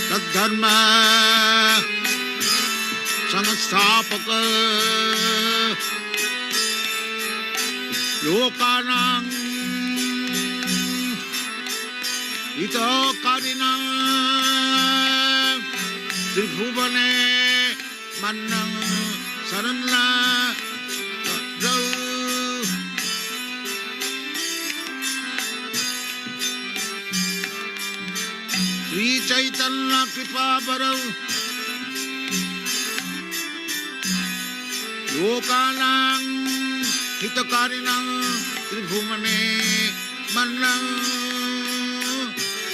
तद्धर्म संस्थापक लोकानां हितकारिणां त्रिभुवने मन्नं शरणं श्री चैतन्य कृपा बरौ लोकानां हितकारिणां त्रिभुवने मन्नं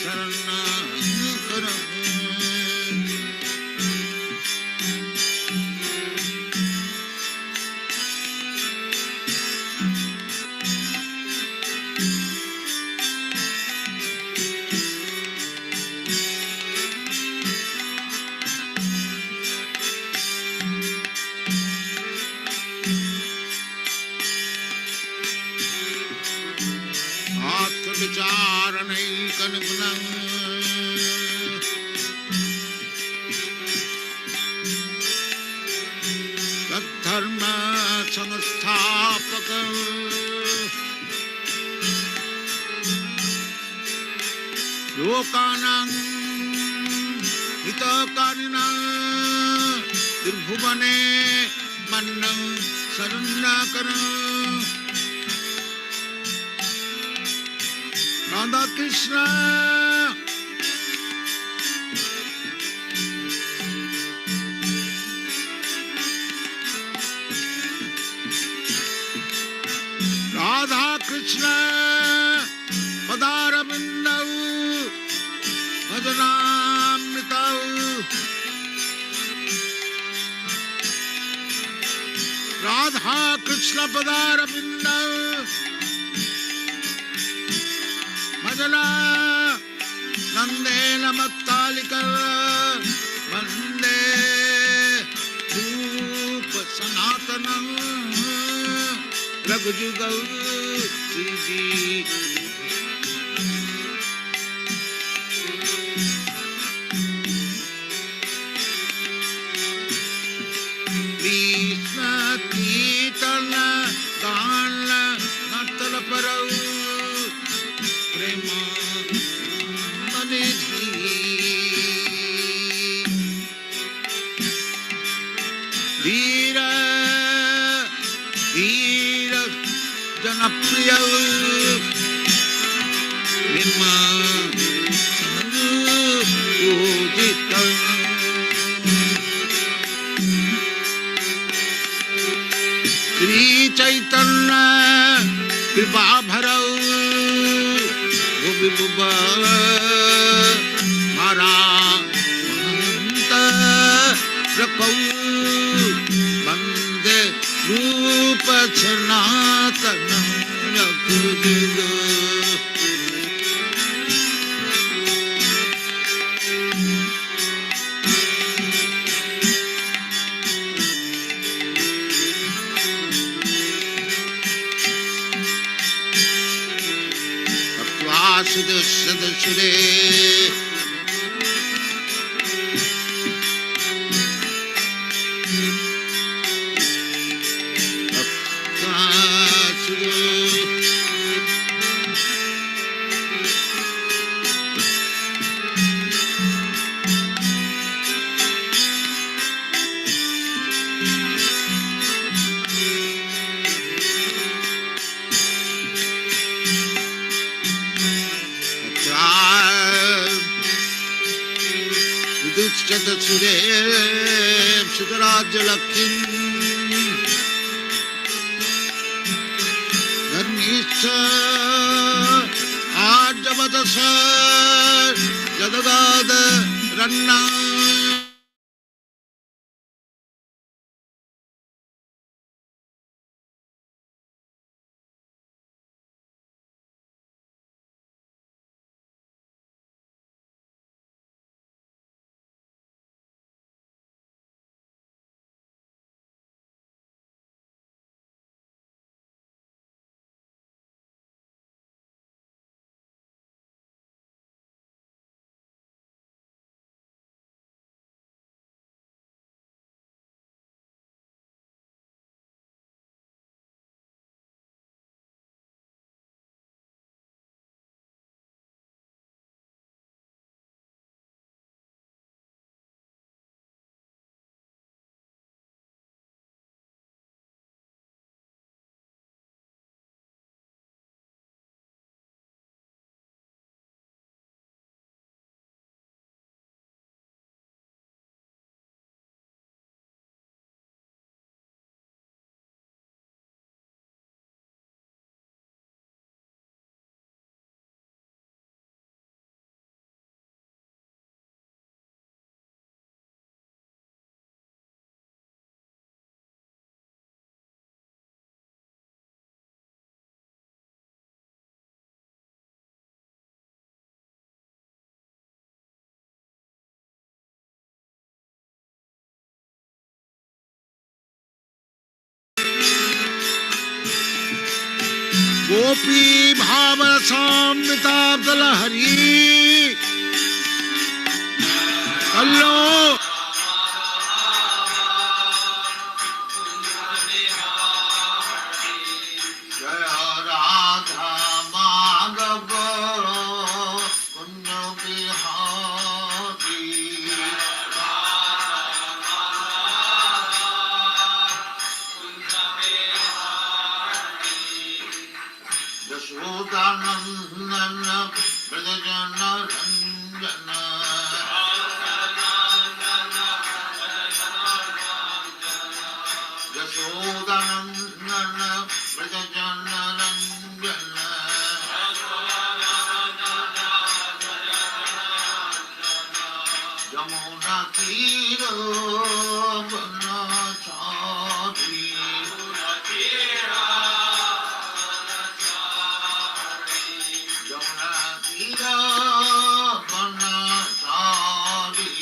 शरणं करौ। विचारणैकनिपुणं तद्धर्म संस्थापक लोकानां हितकारिणां त्रिभुवने मन्नं शरणाकरं। राधा कृष्ण राधा कृष्ण पदारविन्दौ भजनामृतौ राधा कृष्ण पदारविन्दौ भजना नंदेन मत्तालिका वंदे रूप सनातनं रघुजुगौ श्री कृष्ण कीर्तन गान नर्तन परौ प्रेम निधि धीर धीर जनप्रिय निर्मोदित श्री चैतन्य कृपा भरौ वंदे रूप सनातनं रघुजुगौ। सुदे चतुरे सुतराज्य Lakshmi Ajavadasa Jadagada Ranna Gopi Bhava Samvita Dalahari Hello Jaya Radha Madhava Kunja Bihari Yashodanandana Vrajajana Ranjana Yashodanandana Vrajajana Ranjana Yamuna Tira Vanachari Yamuna Tira Vanachari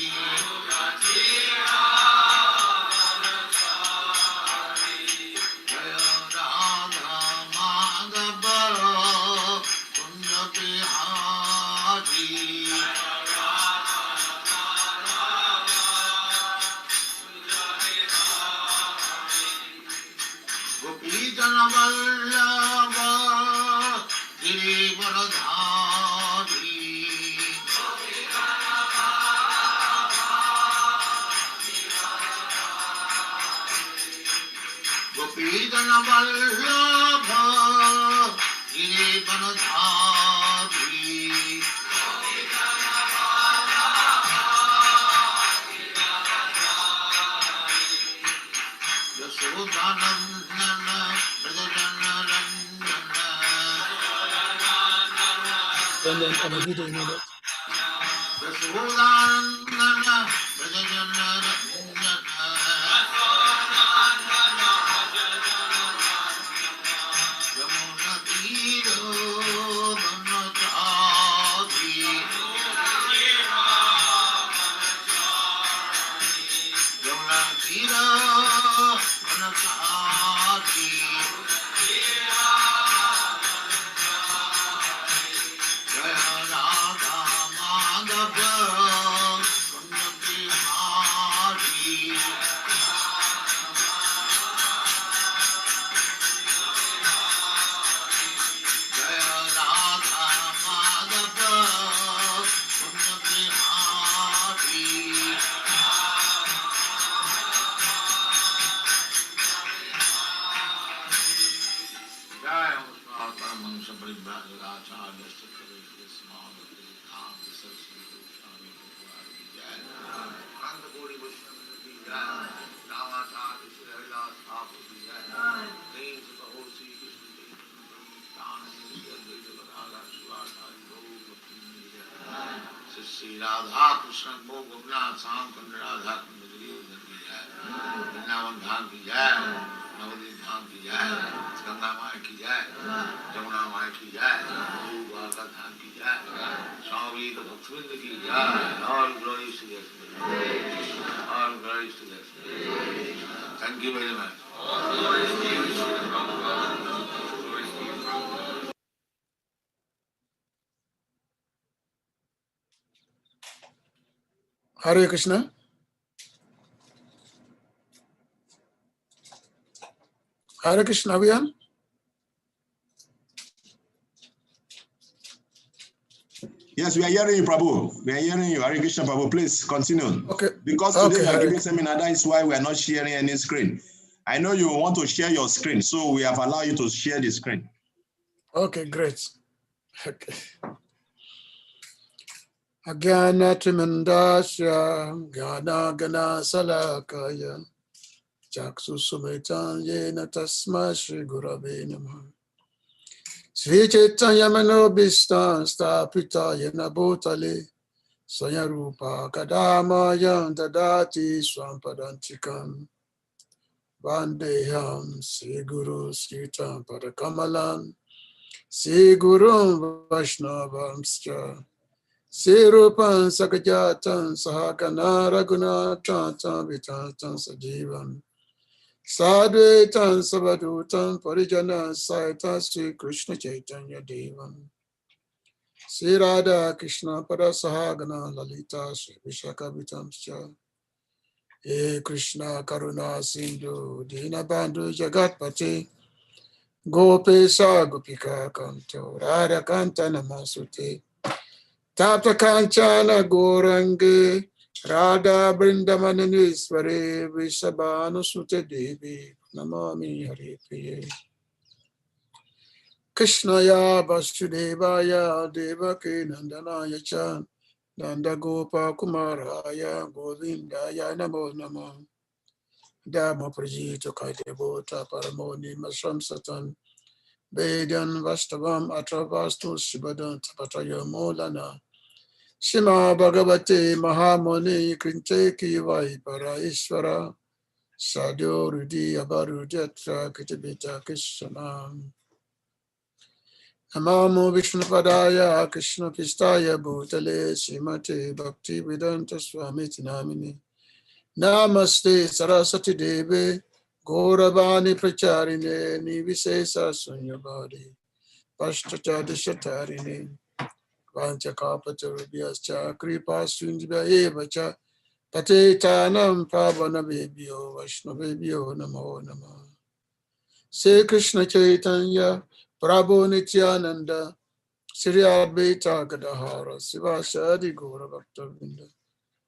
Jaya Radha Madhava Kunja Bihari Gopi Jana Vallabha Girivaradhari Gopi Jana Vallabha Girivaradhari Yashodanandana Vrajajana Ranjana And then Anagita is needed. Yashodanandana Vrajajana Ranjana Yamuna Tira Vanachari Yamuna Tira Vanachari Jaya Radha Madhava Kunja Bihari Jaya Radha Madhava Kunja Bihari Jaya Paramang Samparibrajacharya Stakari Smavati Kanta Saraswati Swami Bhagavati Jaya Kanta Gori Vaishnavati Jaya Ramacharya Sri Haridas Thakur Jaya Names of the whole Sri Krishna Days Shri Radha Krishna Ko Gopinath Sam Kund Radha Kund Giri ki jai, Vrindavan Dham ki jai, Navadip Dham ki jai, Ganga Mai ki jai, Jamuna Mai ki jai, Guru Dwarka Dham ki jai, Swami Bhaktivinoda ki jai. All glories to the Excellency. All glories to the Excellency. Thank you very much. Hare Krishna. Hare Krishna, Abhiyan. Yes, we are hearing you, Prabhu. We are hearing you. Hare Krishna, Prabhu. Please continue. Okay. Because today we are Hare. giving seminar, that is why we are not sharing any screen. I know you want to share your screen, so we have allowed you to share the screen. Okay, great. Okay. Agyana Trimandasya Gana Gana Salakaya Chaksu Sumetan Yena Tasma Shri Gurave Namah Sri Chaitanya Manobhistan Stapita Yena Bhutale Sayarupa Kadama Yan Dadati Swampadantikam Vandeham Sri Guru Sritam Padakamalam Sri Guru Vaishnavamscha Sirupan Sakajatan Sahakana Raghunatan Vitatan Sajivan Sadvetan Savadutan Parijana Saita Sri Krishna Chaitanya Devan Sri Radha Krishna Parasahagana Lalita Sri Vishaka Vitamscha He Krishna Karuna Sindhu Dinabandhu Jagatpati Gopesa Gopika Kanto Radha Kanta Namasute Tapta Kanchana Gorange Radha Brindamanindisware Vishabhanu Sute Devi Namami Hare Priye Krishnaya Vasudevaya Devaki Nandanaya Cha Nanda Gopa Kumaraya Govindaya Namo Namo Dhamma Prajita Kaitebota Paramoni Masram Satan Vedan Vastavam Atravastu Shibadan Tapataya Molana Shima Bhagavate Mahamoni Krinte Kivai Para Isvara Sadho Rudi Abaru Jatra Kitabita Krishna Namamu Vishnu Padaya Krishna Pistaya Bhutale Srimate Bhakti Vedanta Swami Tinamini Namaste Saraswati Deve Gauravani Pracharine Nivisesa Sunyabadi Pashtachadishatarine Vanchakapatarubhyascha Kripa Sundhya Evacha Patitanam Pavanabhebhyo Vaishnavebhyo Namo Namah Sri Krishna Chaitanya Prabhu Nityananda Sri Advaita Gadadhara Sivasadi Gaura Bhaktavinda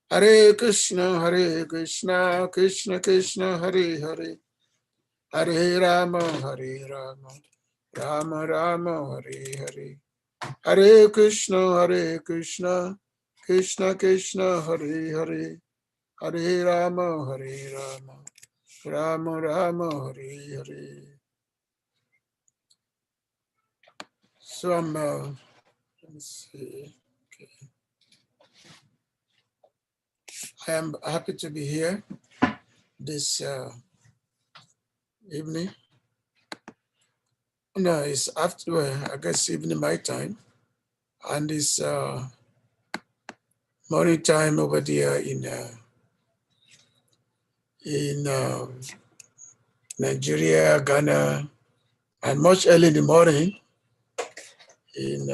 Hare Krishna Krishna Krishna Hare Hare Hare Rama Rama Rama Hare Hare Hare Krishna Krishna Krishna Hare Hare Hare Rama Rama Rama Hare Hare. So I'm, let me see. Okay. I am happy to be here this evening. No, it's after, well, I guess evening my time. And it's morning time over there in Nigeria, Ghana, and much early in the morning in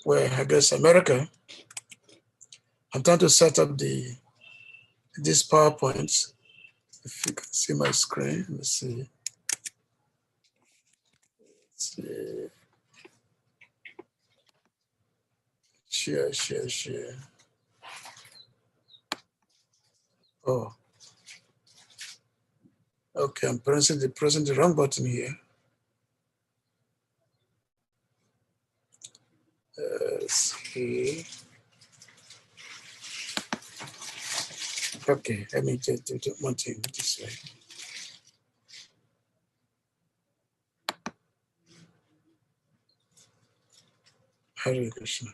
where I guess America. I'm trying to set up this PowerPoint. If you can see my screen, let's see. Share. Oh, okay. I'm pressing the wrong button here. Let's see. Okay, let me just do one thing this way. Hare Krishna.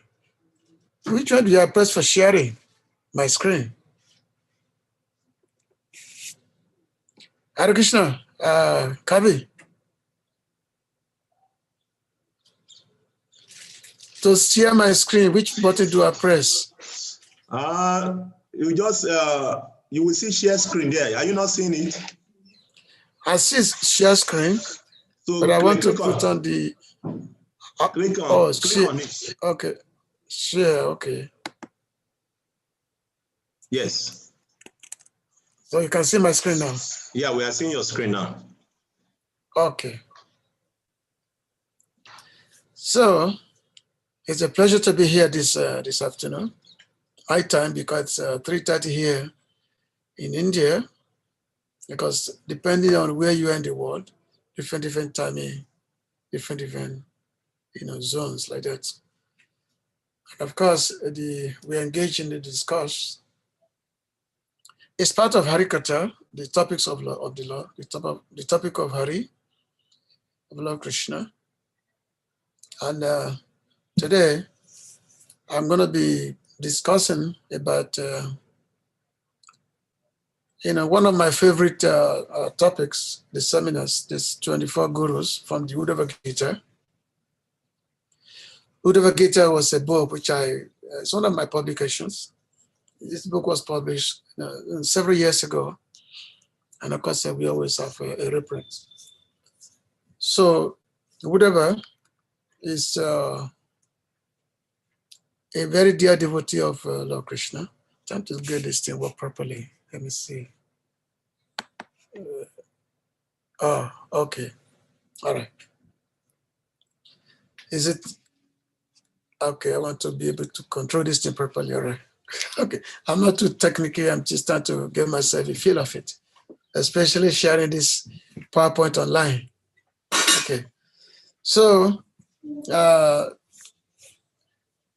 Which one do I press for sharing my screen? Hare Krishna, Kavi. To share my screen, which button do I press? You just you will see share screen there. Are you not seeing it? I see share screen, So but I want to put on the. Click on. Oh, click share. on it. Okay, share. Okay. Yes. So you can see my screen now. Yeah, we are seeing your screen now. Okay. So it's a pleasure to be here this afternoon. My time, because it's 3:30 here in India, because depending on where you are in the world, different timing, different zones like that. And of course, we engage in the discourse. It's part of Harikatha, the topics of the law, the topic of Hari, of Lord Krishna. And today, I'm going to be discussing about one of my favorite topics, the seminars, this 24 Gurus from the Uddhava Gita. Uddhava Gita was a book which it's one of my publications. This book was published several years ago. And of course, we always have a reference. So Uddhava is a very dear devotee of Lord Krishna. Time to get this thing work properly. Let me see. Okay. All right. Is it okay? I want to be able to control this thing properly. All right. Okay. I'm not too technical. I'm just trying to get myself a feel of it, especially sharing this PowerPoint online. Okay. So,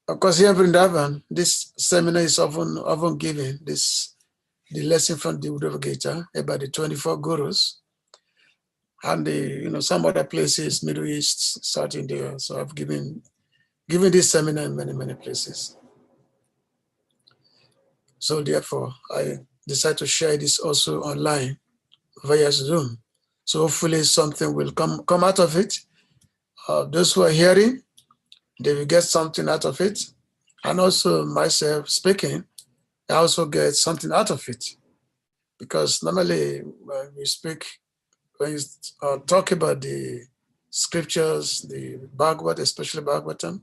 of course, here in Vrindavan, this seminar is often given, the lesson from the Uddhava Gita about the 24 Gurus. And some other places, Middle East, South India. So I've given this seminar in many places. So therefore, I decided to share this also online via Zoom. So hopefully something will come out of it. Those who are hearing, they will get something out of it. And also myself speaking, I also get something out of it. Because normally when we speak, when you talk about the scriptures, the Bhagavad, especially Bhagavatam,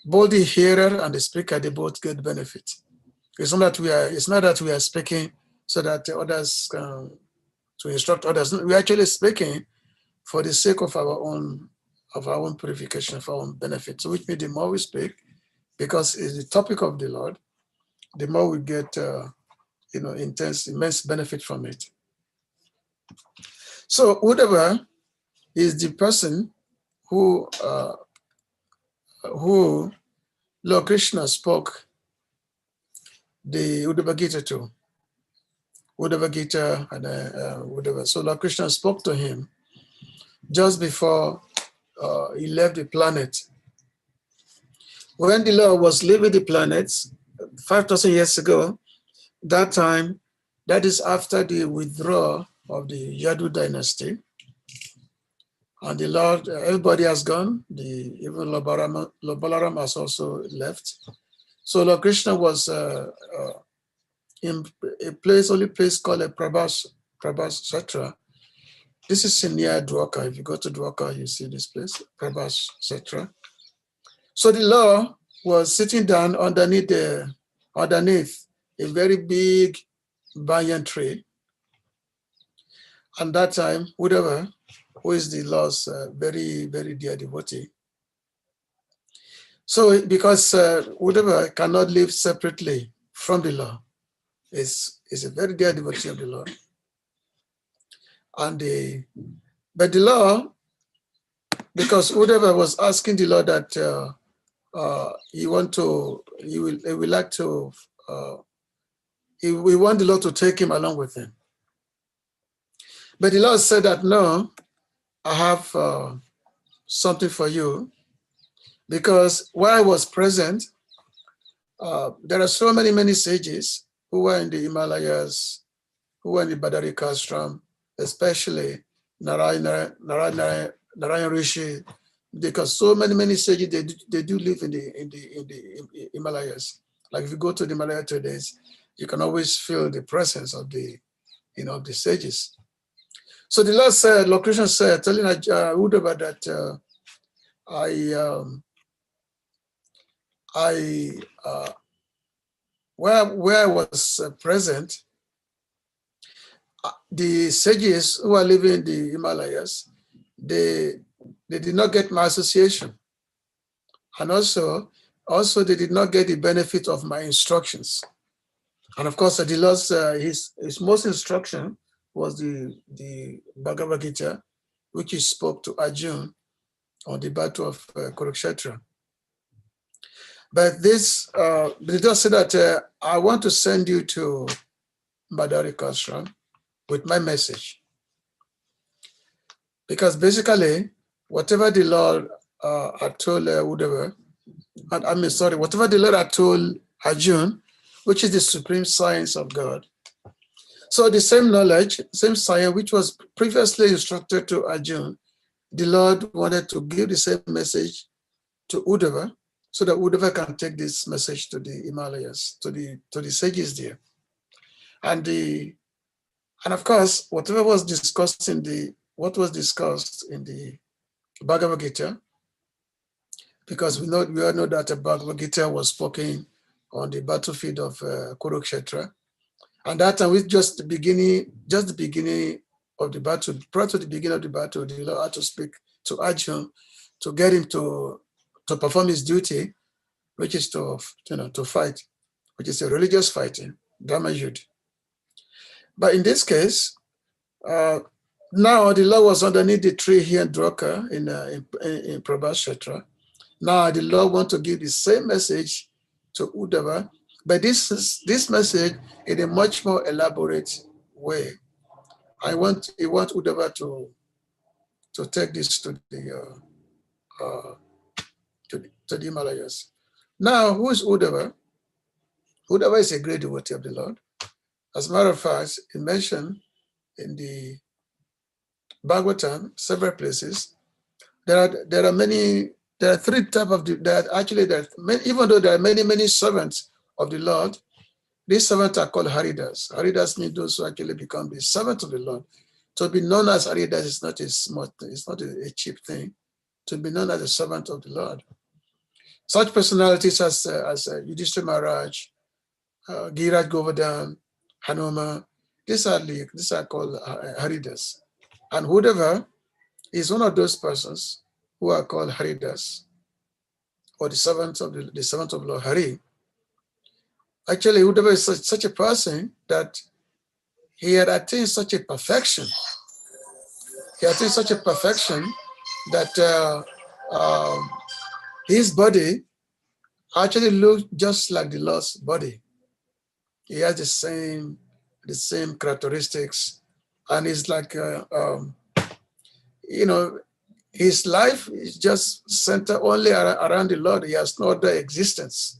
both the hearer and the speaker, they both get benefit. It's not that we are speaking so that others to instruct others. We're actually speaking for the sake of our own purification, for our own benefit. So which means the more we speak, because it's the topic of the Lord, the more we get immense benefit from it. So Uddhava is the person who Lord Krishna spoke the Uddhava Gita to. Uddhava Gita and Uddhava. So Lord Krishna spoke to him just before he left the planet. When the Lord was leaving the planet 5,000 years ago, that is after the withdrawal of the Yadu dynasty. And the Lord, everybody has gone. Even Lord Balaram has also left. So Lord Krishna was in a only place called a Prabhas Kshetra. This is near Dwarka. If you go to Dwarka, you see this place, Prabhas Kshetra. So the Lord was sitting down underneath a very big banyan tree. And that time, Uddhava, who is the Lord's very, very dear devotee. So because Uddhava cannot live separately from the Lord, is a very dear devotee of the Lord. But the Lord, because Uddhava was asking the Lord that he want the Lord to take him along with him. But the Lord said that, no, I have something for you. Because while I was present, there are so many sages who were in the Himalayas, who were in the Badari Ashram, especially Narayan Rishi, because so many sages they do live in the Himalayas. Like if you go to the Himalaya today, you can always feel the presence of the the sages. So the Lord said, Lord Krishna said, telling Uddhava that where I was present, the sages who are living in the Himalayas, they did not get my association, and also they did not get the benefit of my instructions. And of course, the Lord's his most instruction was the Bhagavad Gita, which he spoke to Arjuna on the battle of Kurukshetra. But this, they just said that I want to send you to Badari Ashram with my message. Because basically, whatever the Lord had told Uddhava, whatever the Lord had told Arjuna, which is the supreme science of God. So the same knowledge, same science, which was previously instructed to Arjuna, the Lord wanted to give the same message to Uddhava, so that Uddhava can take this message to the Himalayas, to the sages there. And of course, whatever was discussed in the Bhagavad Gita, because we all know that the Bhagavad Gita was spoken on the battlefield of Kurukshetra. And that time, with just the beginning of the battle, prior to the beginning of the battle, the Lord had to speak to Arjuna to get him to perform his duty, which is to fight, which is a religious fighting, Dharma Yudh. But in this case, now the Lord was underneath the tree here in Dwarka in Prabhu. Now the Lord wants to give the same message to Uddhava, but this message in a much more elaborate way. He want Uddhava to take this to the Himalayas. Now, who is Uddhava? Uddhava is a great devotee of the Lord. As a matter of fact, he mentioned in the Bhagavatam, several places, there are three types of even though there are many servants of the Lord, these servants are called Haridas. Haridas means those who actually become the servant of the Lord. To be known as Haridas is not a small thing, it's not a cheap thing. To be known as a servant of the Lord. Such personalities as Yudhishthira Maharaj, Giraj Govardhan, Hanuma, these are called Haridas. And Uddhava is one of those persons who are called Haridas, or the servant of Lord Hari. Actually, Uddhava is such a person that he had attained such a perfection. He attained such a perfection that his body actually looks just like the Lord's body. He has the same characteristics, and it's like his life is just centered only around the Lord. He has no other existence,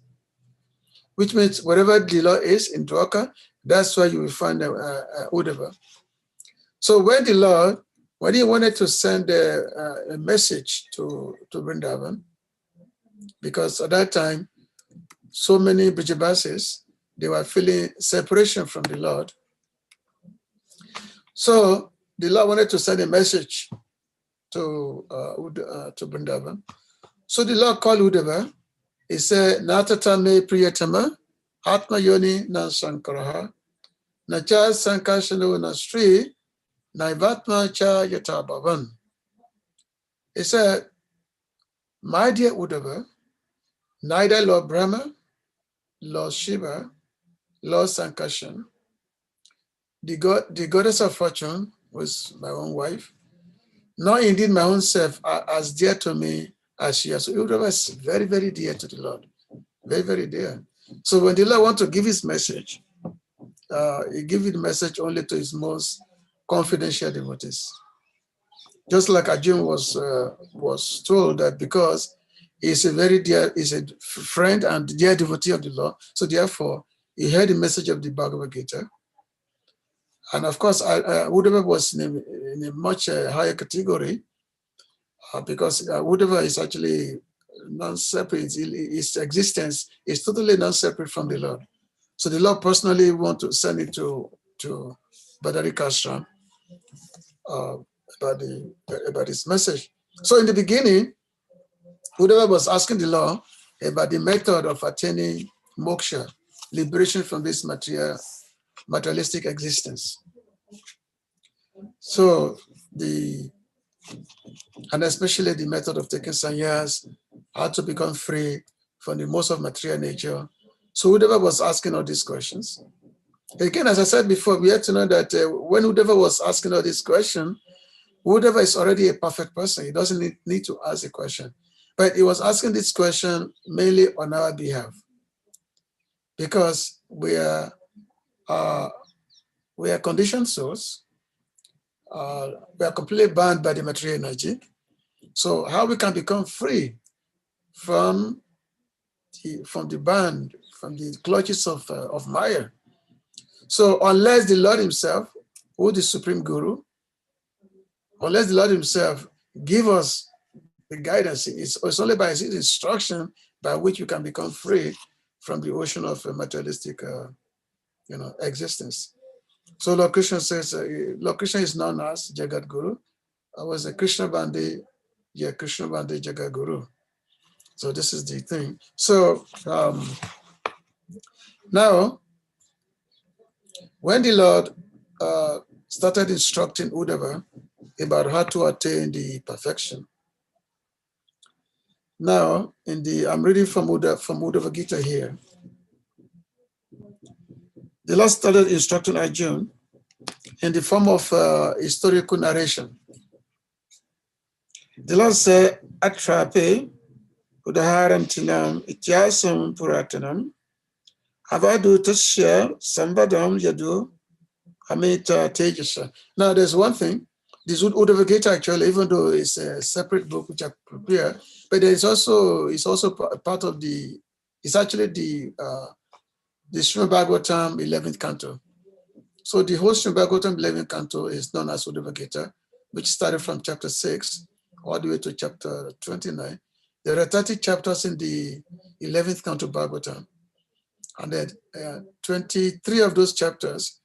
which means wherever the Lord is in Dwarka, that's where you will find Uddhava. So when he wanted to send a message to Vrindavan, because at that time, so many Brijabasis, they were feeling separation from the Lord. So the Lord wanted to send a message to Vrindavan. So the Lord called Uddhava. He said, Natata me priyatama, atma yoni na sankaraha, na cha sankashano na sri, naivatma cha yatabhavan. He said, my dear Uddhava, neither Lord Brahma, Lord Shiva, Lord Sankashan, the goddess of fortune was my own wife, nor indeed my own self are as dear to me as she is. So Uddhava is very, very dear to the Lord. Very, very dear. So when the Lord wants to give his message, he gives the message only to his most confidential devotees. Just like Arjuna was told that because is a very dear, is a friend and dear devotee of the Lord. So therefore, he heard the message of the Bhagavad Gita. And of course, Uddhava was in a much higher category because Uddhava is actually non-separate. His existence is totally non-separate from the Lord. So the Lord personally want to send it to Badarikashram about his message. So in the beginning, Uddhava was asking the Lord about the method of attaining moksha, liberation from this materialistic existence. So and especially the method of taking sannyas, how to become free from the most of material nature. So Uddhava was asking all these questions. Again, as I said before, we have to know that when Uddhava was asking all these questions, Uddhava is already a perfect person. He doesn't need to ask a question. But he was asking this question mainly on our behalf because we are conditioned souls. We are completely bound by the material energy. So how we can become free from the band, from the clutches of Maya? So unless the Lord himself, who is the Supreme Guru, unless the Lord himself give us the guidance, it's only by his instruction by which we can become free from the ocean of materialistic existence. So Lord Krishna says, Lord Krishna is known as Jagat Guru. I was a Krishna Bande Jagat Guru. So this is the thing. So now, when the Lord started instructing Uddhava about how to attain the perfection, now I'm reading from Uddhava Gita here. The Lord started instructing Arjuna in the form of historical narration. The Lord said, Atrape Udaharam Tinam Ityasam Puratanam Avadu Tasya Sambadam Yadu Amita Tejasa. Now there's one thing, this Uddhava Gita actually, even though it's a separate book which I prepared, but it's also part of it's actually the Srimad Bhagavatam 11th canto. So the whole Srimad Bhagavatam 11th canto is known as Uddhava Gita, which started from chapter 6 all the way to chapter 29. There are 30 chapters in the 11th canto Bhagavatam. And then 23 of those chapters,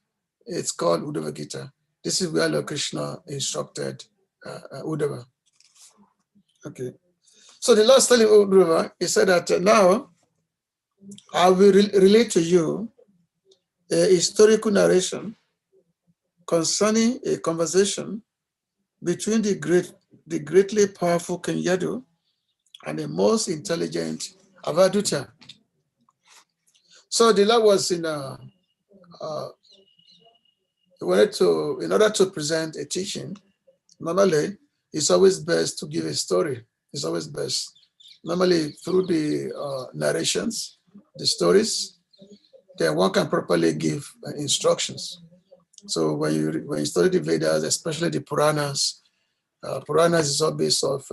it's called Uddhava Gita. This is where Lord Krishna instructed Uddhava. Okay. So the Lord telling Uddhava, he said that now I will relate to you a historical narration concerning a conversation between the greatly powerful King Yadu and the most intelligent Avaduta. So the Lord was in order to present a teaching, normally it's always best to give a story. It's always best. Normally through the narrations, the stories, then one can properly give instructions. So when you study the Vedas, especially the Puranas, Puranas is all based off,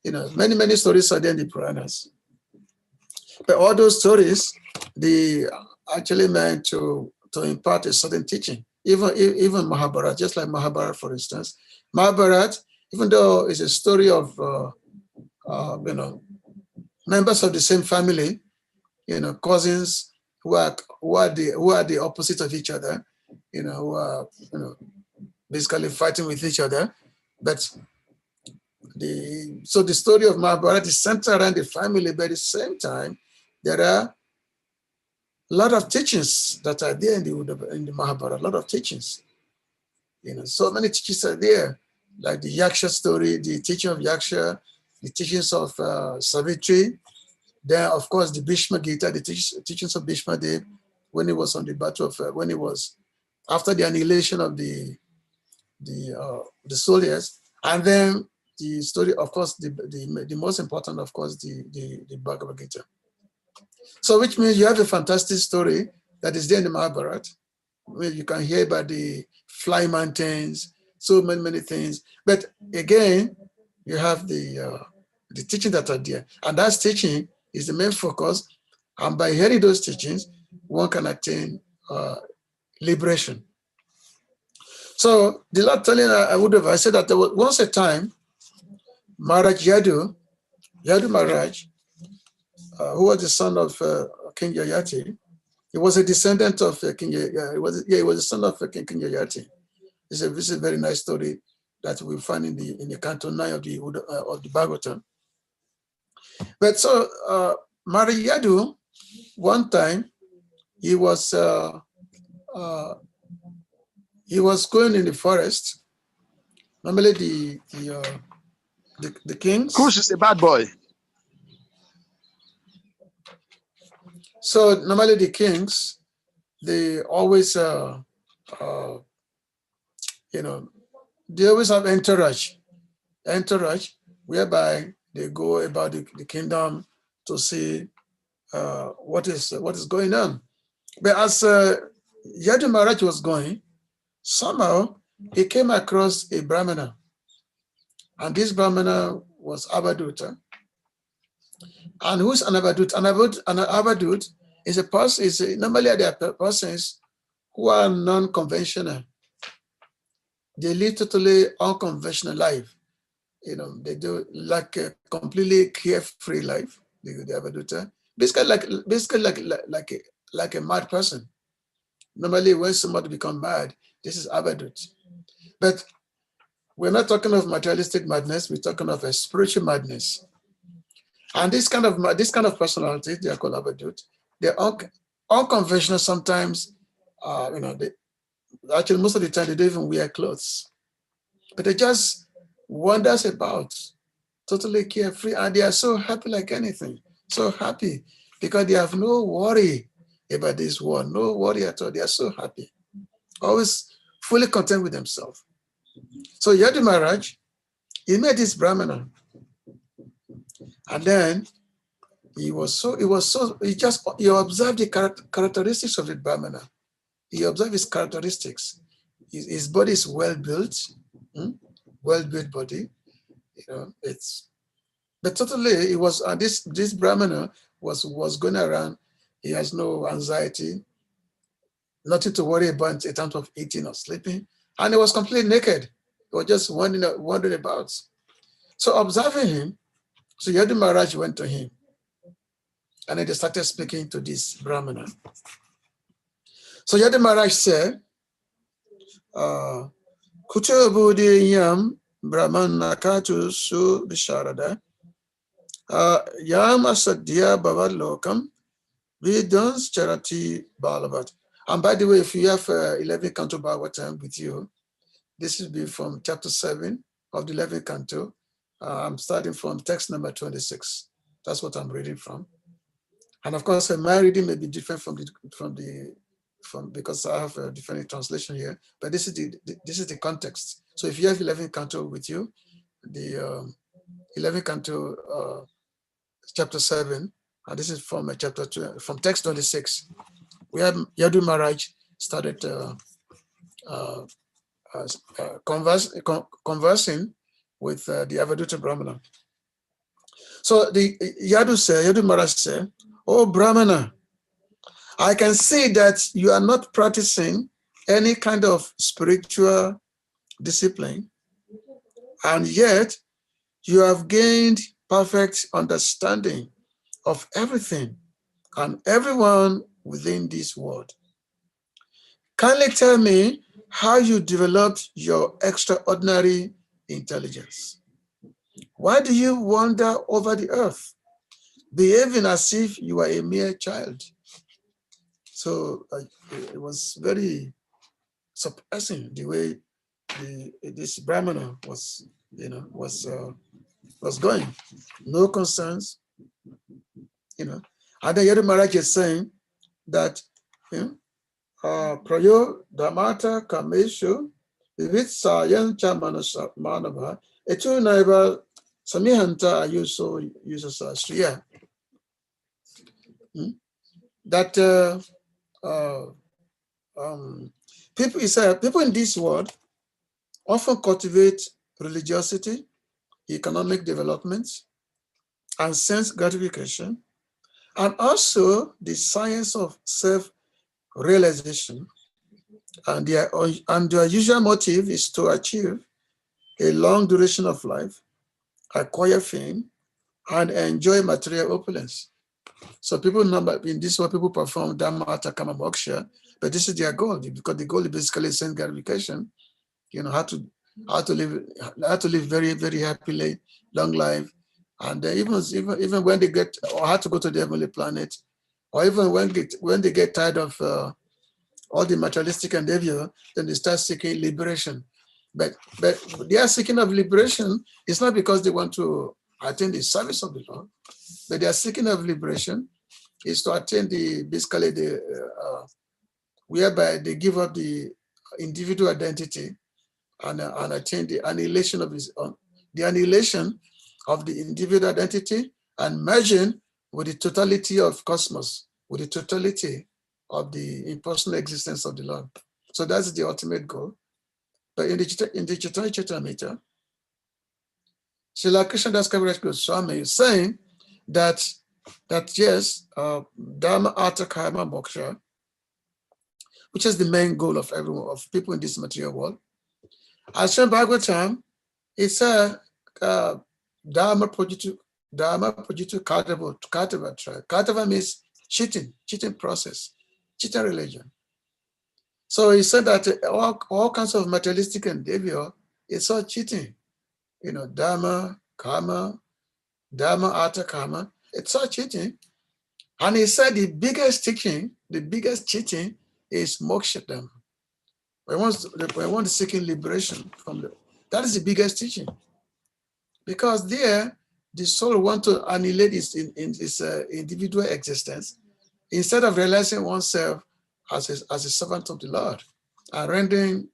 many stories are there in the Puranas. But all those stories, they actually meant to impart a certain teaching. Even Mahabharata, just like Mahabharata, for instance. Mahabharata, even though it's a story of, members of the same family, cousins who are the opposite of each other, who are, basically fighting with each other. But the story of Mahabharata is centered around the family, but at the same time, there are a lot of teachings that are there in the Mahabharata, a lot of teachings. So many teachings are there, like the Yaksha story, the teaching of Yaksha, the teachings of Savitri. Then, of course, the Bhishma Gita, the teachings of Bhishma Dev, when he was on the battle of, when he was after the annihilation of the soldiers, and then the story, of course, the most important, of course, the Bhagavad Gita. So, which means you have a fantastic story that is there in the Mahabharata, where you can hear about the flying mountains, so many things. But again, you have the the teachings that are there. And that teaching is the main focus. And by hearing those teachings, one can attain liberation. So the Lord telling I said that there was once a time, Maharaj Yadu Maharaj, who was the son of King Yayati, he was a descendant of King Yayati. He was the son of King Yayati. This is a very nice story that we find in the Canto 9 of the Bhagavatam. But so Maharaj Yadu, one time he was going in the forest. Normally the kings. Kush is a bad boy. So normally the kings, they always they always have entourage whereby they go about the kingdom to see what is going on. But as Yadu Maharaj was going, somehow he came across a Brahmana, and this Brahmana was Avaduta. And who's an Avadut? An Avadut is a person. Normally they are persons who are non-conventional. They live totally unconventional life. They do like a completely carefree life. They Avaduta. Basically like a mad person. Normally, when somebody becomes mad, this is Avadut. But we're not talking of materialistic madness. We're talking of a spiritual madness. And this kind of personality, they are called Avadut. They're unconventional sometimes. Actually, most of the time, they don't even wear clothes. But they just wanders about, totally carefree, and they are so happy like anything. So happy because they have no worry about this world, no worry at all. They are so happy, always fully content with themselves. So Yadu Maharaj, he met this Brahmana, and then he observed the characteristics of the Brahmana. He observed his characteristics. His body is well built body. But totally it was this Brahmana was going around. He has no anxiety, nothing to worry about in terms of eating or sleeping, and he was completely naked. He was just wandering about. So observing him, so Yadu Maharaj went to him, and then they started speaking to this Brahmana. So Yadu Maharaj said, Kutu Budi Yam Brahmana Katu Su Bisharada Yam Asadya Baba Lokam Vidans Charati Balavat. And by the way, if you have 11 Canto Bhagavatam with you, this will be from chapter 7 of the 11th Canto. I'm starting from text number 26. That's what I'm reading from. And of course, my reading may be different from because I have a different translation here. But this is the context. So if you have 11 Canto with you, the 11 Canto chapter 7, and this is from chapter 2, from text 26. We have Yadu Maharaj started conversing with the Avaduta Brahmana. So the Yadu Maharaj said, "Oh Brahmana, I can see that you are not practicing any kind of spiritual discipline, and yet you have gained perfect understanding of everything and everyone within this world. Kindly tell me how you developed your extraordinary intelligence. Why do you wander over the earth, behaving as if you are a mere child?" So it was very surprising the way this Brahmana was going. No concerns, And then Yadu Maharaj is saying that, Prayo Dhamata Kameshu Vivitsa Yancha Manava Etu Naiva Samihanta Ayuso Yusa Striya. That people in this world often cultivate religiosity, economic development, and sense gratification, and also the science of self-realization. And their usual motive is to achieve a long duration of life, acquire fame, and enjoy material opulence. So people number in this way people perform Dhamma Artha Kama Moksha, but this is their goal, because the goal is basically sense gratification. How to live very, very happily, long life, and even when they get, or how to go to the heavenly planet, or even when they get tired of all the materialistic endeavor, then they start seeking liberation. But they are seeking of liberation. It's not because they want to attain the service of the Lord, but they are seeking of liberation is to attain whereby they give up the individual identity and attain the annihilation of the individual identity, and merging with the totality of cosmos, with the totality of the impersonal existence of the Lord. So that's the ultimate goal. But in the Chaitanya Charitamrita, Srila Krishnadas Kaviraj Goswami is saying that yes, Dhamma Artha Kama Moksha, which is the main goal of everyone, of people in this material world. As Sri Bhagavatam, it's a Dharma Prajitu Katava. Katava means cheating process, cheating religion. So he said that all kinds of materialistic endeavor is all cheating. Dharma, karma, Dharma, Artha, Kama, it's all cheating. And he said the biggest cheating is moksha dhamma. We want seeking liberation from that is the biggest teaching. Because there, the soul wants to annihilate its individual existence instead of realizing oneself as a servant of the Lord and rendering,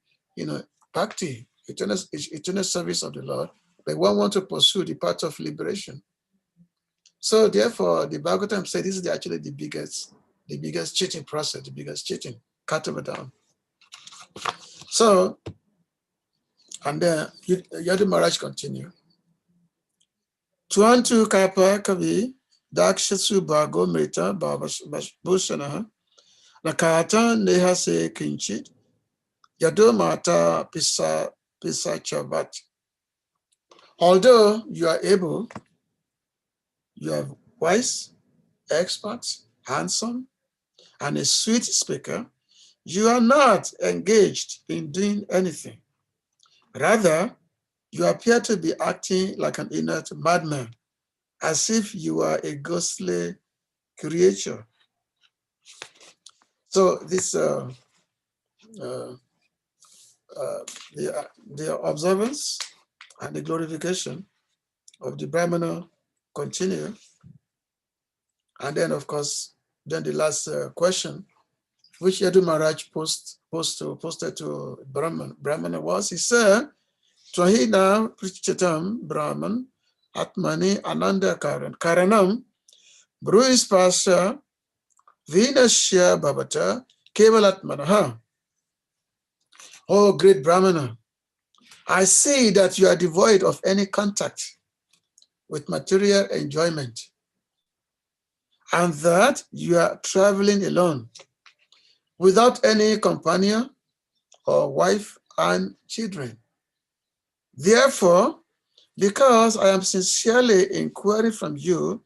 bhakti, eternal service of the Lord. But one wants to pursue the path of liberation. So therefore, the Bhagavatam said this is actually the biggest cheating process, the biggest cheating, Katavadam. So, and then Yadu Maharaj continue. Tuantu Kapa Kavi, Dakshasu Bhago Mrita Bhusanaha, Nakata Nehase Kinchit, Yadu Mata Pisa Chavat. Although you are able, you are wise, expert, handsome, and a sweet speaker, you are not engaged in doing anything. Rather, you appear to be acting like an inert madman, as if you are a ghostly creature. So this the observance and the glorification of the Brahmana continue. And then, of course, then the last question, which Yadu Maharaj posted to Brahmana was, he said, Twahina Prichatam Brahman Atmani Ananda Karanam Bruis Pasha Vinasya Bhavata Kevalatmanaha. Oh, great Brahmana, I see that you are devoid of any contact with material enjoyment, and that you are traveling alone without any companion or wife and children. Therefore, because I am sincerely inquiring from you,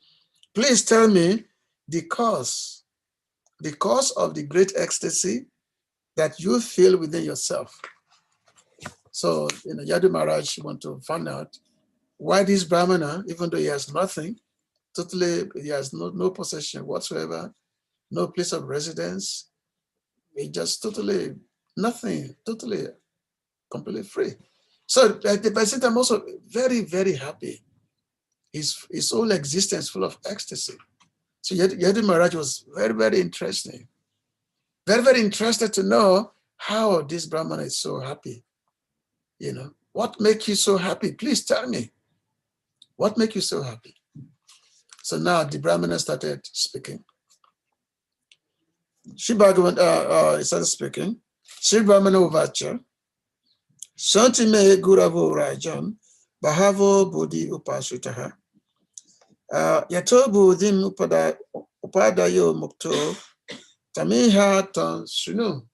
please tell me the cause of the great ecstasy that you feel within yourself. So, Yadu Maharaj want to find out why this Brahmana, even though he has nothing, totally, he has no possession whatsoever, no place of residence, he just totally nothing, totally, completely free. So at the same time, also very, very happy. His whole existence full of ecstasy. So Yadu Maharaj was very, very interesting. Very, very interested to know how this Brahmana is so happy. What makes you so happy? Please tell me. What makes you so happy? So now the Brahmana started speaking. Sri Bhagavan started speaking. Sri Brahmana Uvacha. Santime Guravo Rajan Bahavo Bodhi Upasutaha Yatobu dim upada yo mukto tamiha ton sunu.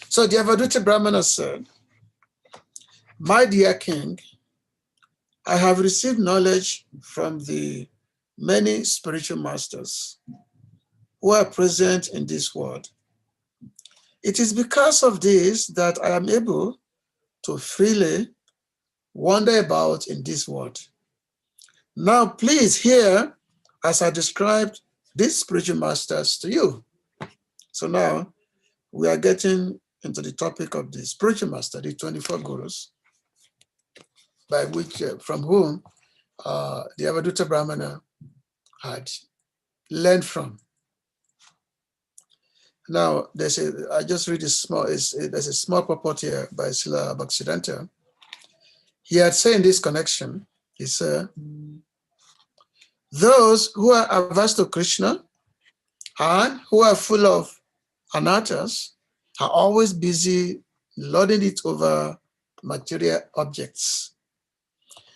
So the Avaduta Brahmana said, "My dear king, I have received knowledge from the many spiritual masters who are present in this world. It is because of this that I am able to freely wander about in this world. Now, please hear as I described these spiritual masters to you." So now we are getting into the topic of the spiritual master, the 24 gurus, by which, from whom the Avaduta Brahmana had learned from. Now, I just read there's a small purport here by Srila Bhaktisiddhanta. He had said in this connection, he said, "Those who are averse to Krishna and who are full of anarthas are always busy lording it over material objects.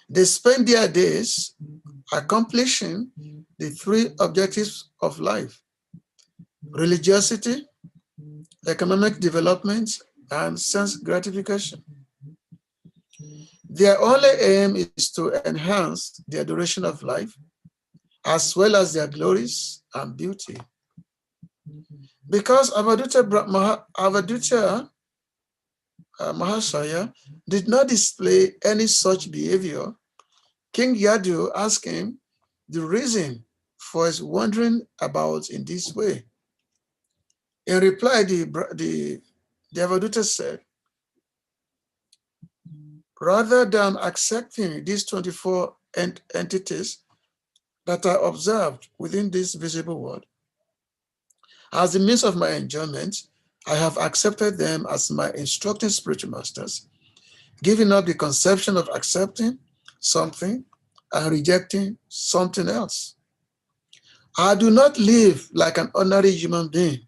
They spend their days accomplishing the three objectives of life: religiosity, economic development, and sense gratification. Their only aim is to enhance their duration of life, as well as their glories and beauty. Because Avaduta Mahasaya did not display any such behavior, King Yadu asked him the reason for his wandering about in this way. In reply, the Avaduta said, "Rather than accepting these 24 entities that are observed within this visible world as the means of my enjoyment, I have accepted them as my instructing spiritual masters, giving up the conception of accepting something and rejecting something else. I do not live like an ordinary human being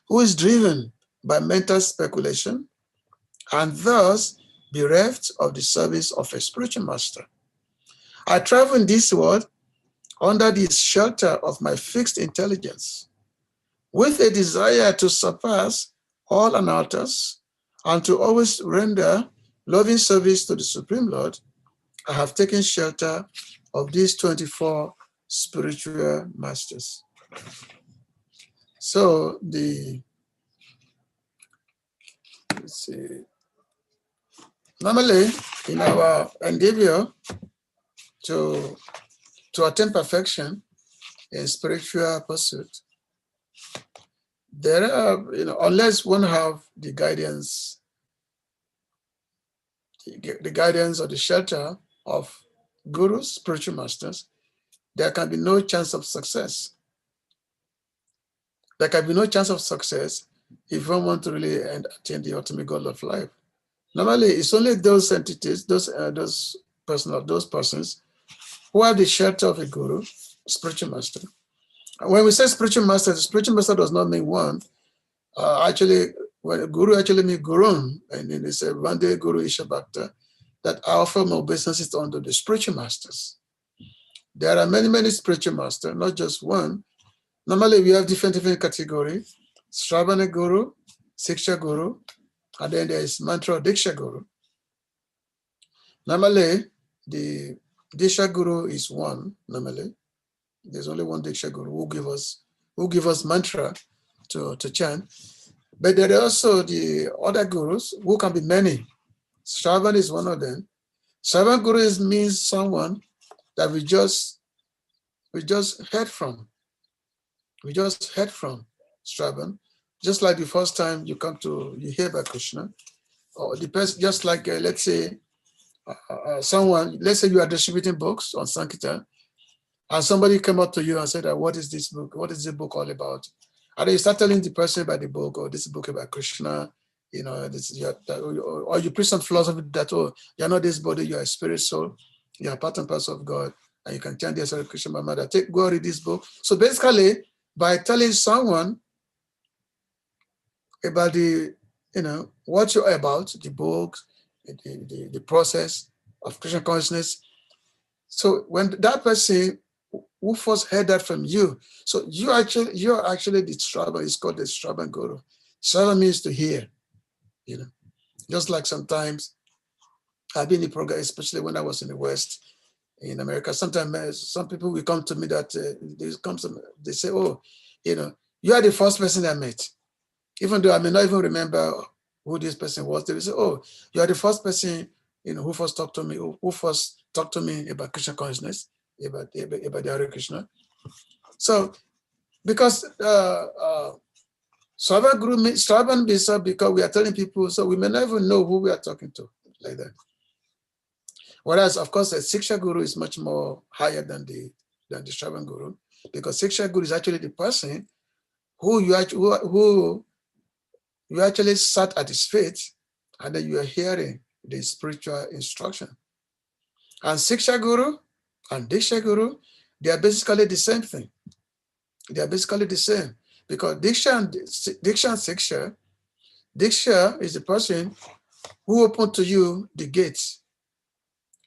who is driven by mental speculation and thus bereft of the service of a spiritual master. I travel in this world under the shelter of my fixed intelligence, with a desire to surpass all anarthas and to always render loving service to the Supreme Lord. I have taken shelter of these 24 spiritual masters." So let's see. Normally, in our endeavor to attain perfection in spiritual pursuit, there are, unless one have the guidance or the shelter of gurus, spiritual masters, there can be no chance of success. There can be no chance of success if one want to really attain the ultimate goal of life. Normally, it's only those entities, those persons who have the shelter of a guru, spiritual master. And when we say spiritual master does not mean one. Actually, when a guru actually means gurun, and then they say Vande Guru Isha Bhakta, that our form of business is under the spiritual masters. There are many, many spiritual masters, not just one. Normally, we have different categories: Shravana Guru, Siksha Guru, and then there is Mantra Diksha Guru. Normally, the Diksha Guru is one. Normally, there's only one Diksha Guru who give us mantra to chant. But there are also the other gurus who can be many. Shravan is one of them. Shravan Guru means someone that we just heard from. We just heard from Shravan. Just like the first time you hear about Krishna, or the person, just like let's say let's say you are distributing books on Sankirtan, and somebody came up to you and said, "What is this book? What is the book all about?" And then you start telling the person about the book, or this book about Krishna, or you preach some philosophy that, you're not this body, you're a spirit soul, you're part and parcel of God, and you can chant the Hare Krishna, my mother. Go read this book. So basically, by telling someone about what you're about, the book, the process, of Krishna consciousness. So when that person who first heard that from you, so you're actually the Shravan. It's called the Shravan Guru. Shravan means to hear, you know. Just like sometimes I've been in the program, especially when I was in the West, in America. Sometimes some people will come to me that they say, "Oh, you know, you are the first person I met," even though I may not even remember who this person was. They will say, "Oh, you are the first person, you know, who first talked to me, who first talked to me about Krishna consciousness, about the Hare Krishna." So because Shravan Bisa, because we are telling people, so we may not even know who we are talking to, like that. Whereas, of course, a Siksha Guru is much more higher than the Shravan Guru, because Siksha Guru is actually the person who you actually sat at his feet, and then you are hearing the spiritual instruction. And Siksha Guru and Diksha Guru, they are basically the same thing. They are basically the same, because Diksha and Siksha, Diksha is the person who opened to you the gates.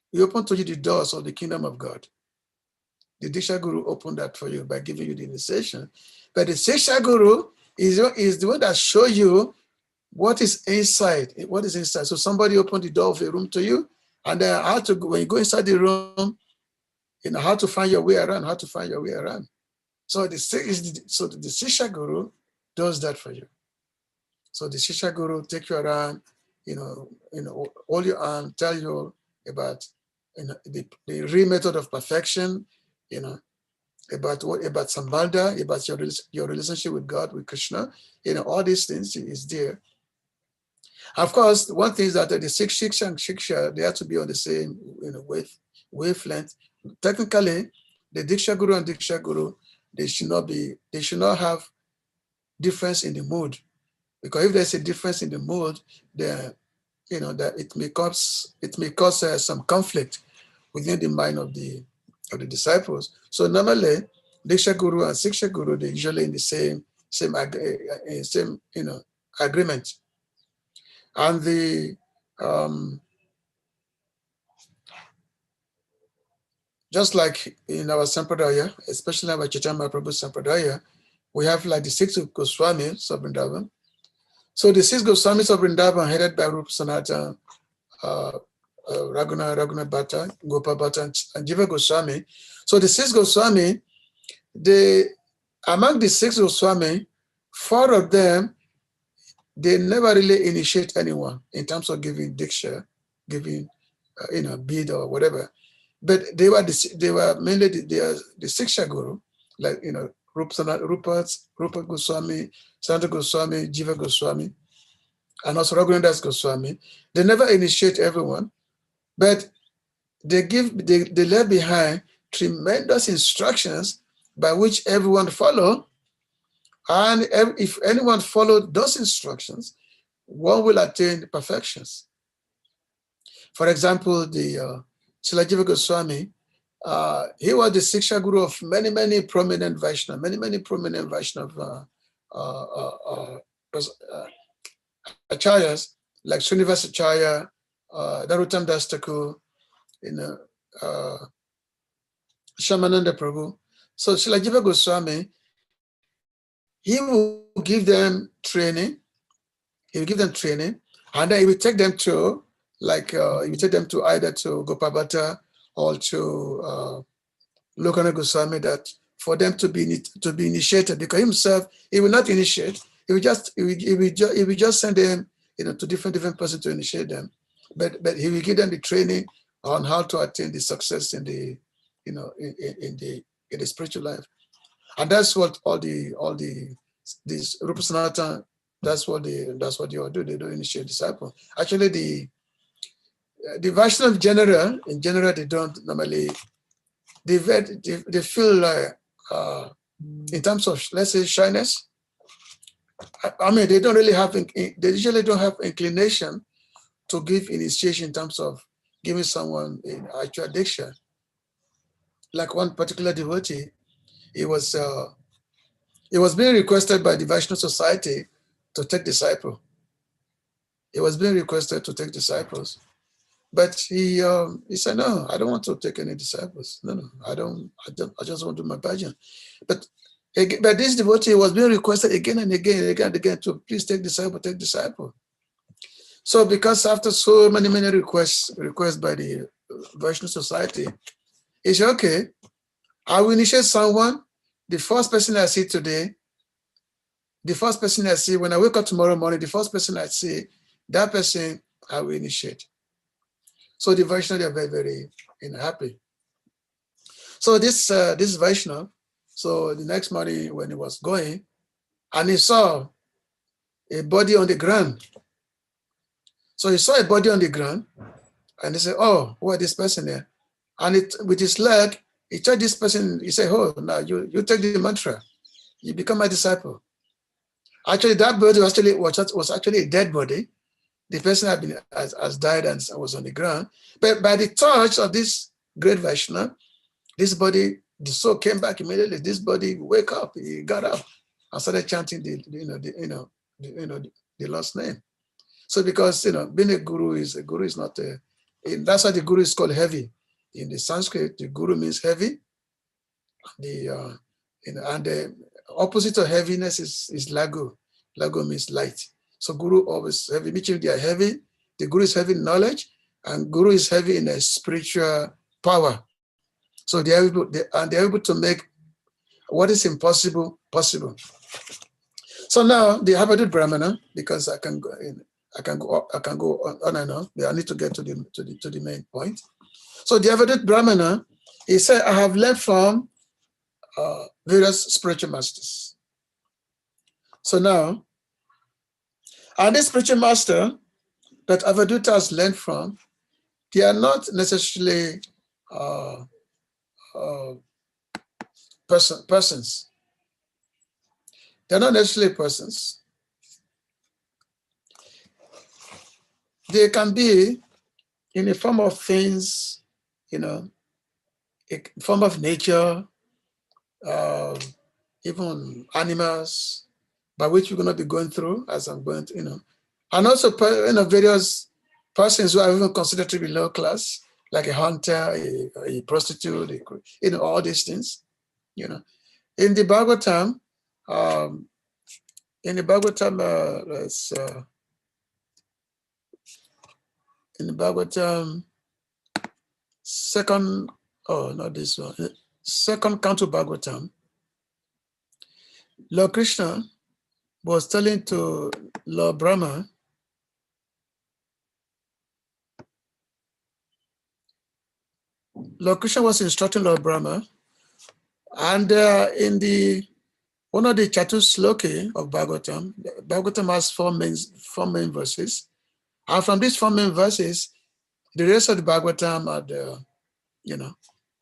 He opened to you the doors of the kingdom of God. The Diksha Guru opened that for you by giving you the initiation. But the Siksha Guru is the one that shows you what is inside. What is inside? So somebody opened the door of a room to you, and then when you go inside the room, you know how to find your way around. So the Siksha Guru does that for you. So the Siksha Guru take you around, hold your arm, tell you about the real method of perfection, about Sambandha, about your relationship with God, with Krishna, all these things is there. Of course, one thing is that the Siksha and Shiksha, they have to be on the same wavelength. Technically, the Diksha Guru and Diksha Guru, they should not have difference in the mood. Because if there's a difference in the mood, then that it may cause some conflict within the mind of the disciples. So normally, Diksha Guru and Siksha Guru, they're usually in the same agreement. And just like in our Sampradaya, especially our Chaitanya Mahaprabhu Sampradaya, we have like the 6 Goswamis of Vrindavan. So the 6 Goswamis of Vrindavan, headed by Rupa Sanatana, Raghunath Bhatta, Gopal Bhatta, and Jiva Goswami. So the 6 Goswami, among the 6 Goswami, 4 of them, they never really initiate anyone in terms of giving diksha, giving bead or whatever. But they were mainly the Siksha Guru, like Rupa Goswami, Santa Goswami, Jiva Goswami, and also Raghunath Goswami. They never initiate everyone, but they left behind tremendous instructions by which everyone follow. And if anyone followed those instructions, one will attain perfections. For example, the Srila Jiva Goswami, he was the Siksha Guru of many prominent Vaishnava, many prominent Vaishnava acharyas, like Srinivas Acharya, Narottam Das Thakur, Shamananda Prabhu. So Srila Jiva Goswami, he will give them training. He will give them training, and then he will take them to, either to Gopal Bhatta or to Lokanath Goswami, that for them to be initiated, because himself he will not initiate. He will just send them to different persons to initiate them, but he will give them the training on how to attain the success in the in the spiritual life. And that's what all these Rupa Sanatana, that's what they all do. They don't initiate disciples. Actually, the Vaishnava in general, they don't normally. They feel like in terms of, let's say, shyness. I mean, they don't really have. They usually don't have inclination to give initiation in terms of giving someone an actual diksha. Like one particular devotee, it was being requested by the Vaishnava Society to take disciple. It was being requested to take disciples. But he said, no, I don't want to take any disciples. No, I just want to do my bhajan. But this devotee was being requested again and again and again and again to please take disciple. So because after so many requests by the Vaishnava society, he said, okay, I will initiate someone. The first person I see today, when I wake up tomorrow morning, the first person I see, that person I will initiate. So the Vaishnava, they are very, very happy. So this Vaishnava, so the next morning when he was going, and he saw a body on the ground. So he saw a body on the ground, and he said, oh, what is this person here? And with his leg, he told this person, he said, oh, now you take the mantra. You become my disciple. Actually, that body was actually a dead body. The person has died and was on the ground. But by the touch of this great Vaishnava, this body, the soul came back immediately. This body wake up. He got up and started chanting the Lord's name. So because being a guru is not that's why the guru is called heavy. In the Sanskrit, the guru means heavy. And the opposite of heaviness is lagu. Lagu means light. So guru always heavy, which they are heavy. The guru is heavy in knowledge, and guru is heavy in a spiritual power. So they are able to make what is impossible possible. So now the Habadut Brahmana, because I can go on and on. I need to get to the main point. So the Habadut Brahmana, he said, I have learned from various spiritual masters. So now, and this spiritual master that Avadutta has learned from, they are not necessarily persons. They're not necessarily persons. They can be in the form of things, a form of nature, even animals, by which we're going to be going through as I'm going to, and also various persons who are even considered to be low class, like a hunter, a prostitute, all these things, In the Bhagavatam, in the Bhagavatam, second canto Bhagavatam, Lord Krishna was telling to Lord Brahma, Lord Krishna was instructing Lord Brahma, and in one of the Chatusloki of Bhagavatam has four main verses, and from these 4 main verses, the rest of the Bhagavatam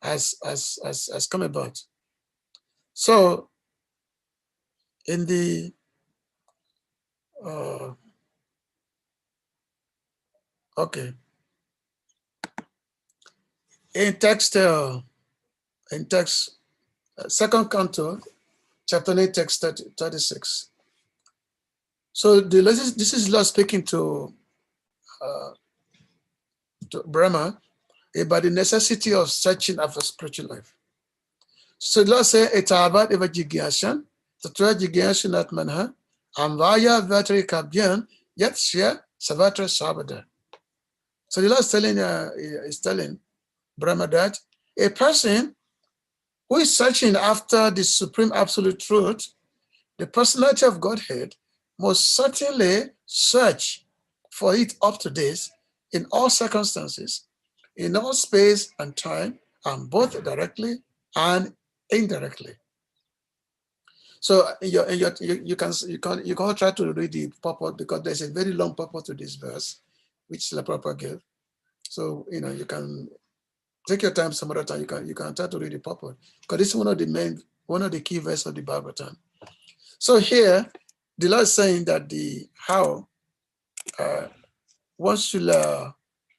has come about. So in the in text second canto, chapter 8, text 36. So this is Lord speaking to Brahma about the necessity of searching after spiritual life. So Lord said, "Etabat eva jigyashan, tatra jigyashan atmanha, amvaya vatri kabyan, yet shya savatra sabada." So the Lord is telling Brahma that a person who is searching after the supreme absolute truth, the personality of Godhead, must certainly search for it up to this in all circumstances, in all space and time, and both directly and indirectly. So you can't try to read the purport, because there's a very long purport to this verse, which the Prabhupada gave. So you can take your time some other time. You can try to read the purport, because this is one of the key verses of the Bhagavatam. So here, the Lord is saying that one should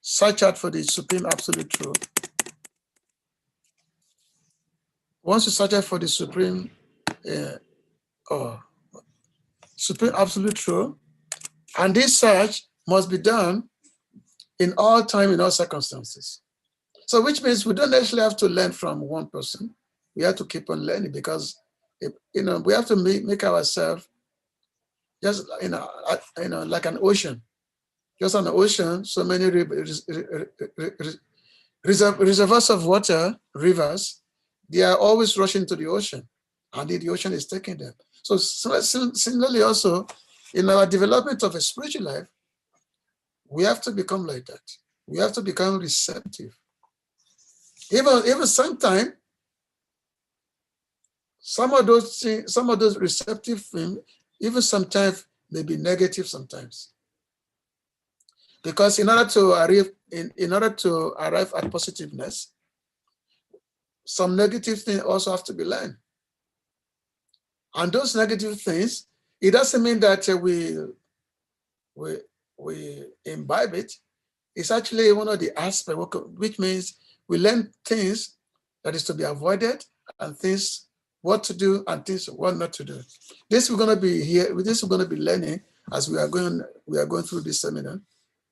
search out for the supreme absolute truth. Once you search out for the supreme absolute truth, and this search must be done in all time, in all circumstances. So which means we don't necessarily have to learn from one person. We have to keep on learning because, we have to make ourselves just, like an ocean. Just on the ocean, so many reservoirs of water, rivers, they are always rushing to the ocean, and the ocean is taking them. So similarly also, in our development of a spiritual life, we have to become like that. We have to become receptive. Even sometimes, some of those receptive things, even sometimes may be negative sometimes. Because in order to arrive at positiveness, some negative things also have to be learned. And those negative things, it doesn't mean that we imbibe it. It's actually one of the aspects, which means we learn things that is to be avoided and things what to do and things what not to do. This we're going to be here. This we're going to be learning as we are going through this seminar.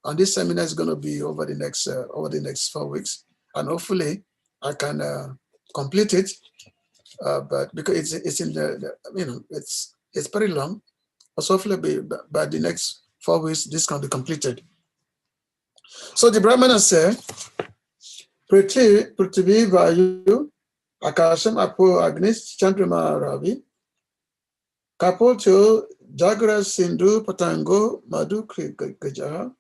And this seminar is going to be over the next 4 weeks, and hopefully I can complete it. But because it's in it's pretty long, but hopefully by the next 4 weeks this can be completed. So the Brahmana said, Prithvi Vayu Akasham Apo Agnis Chandrama Ravi Kapoto Jagra Sindhu Patango Madhu Gajaha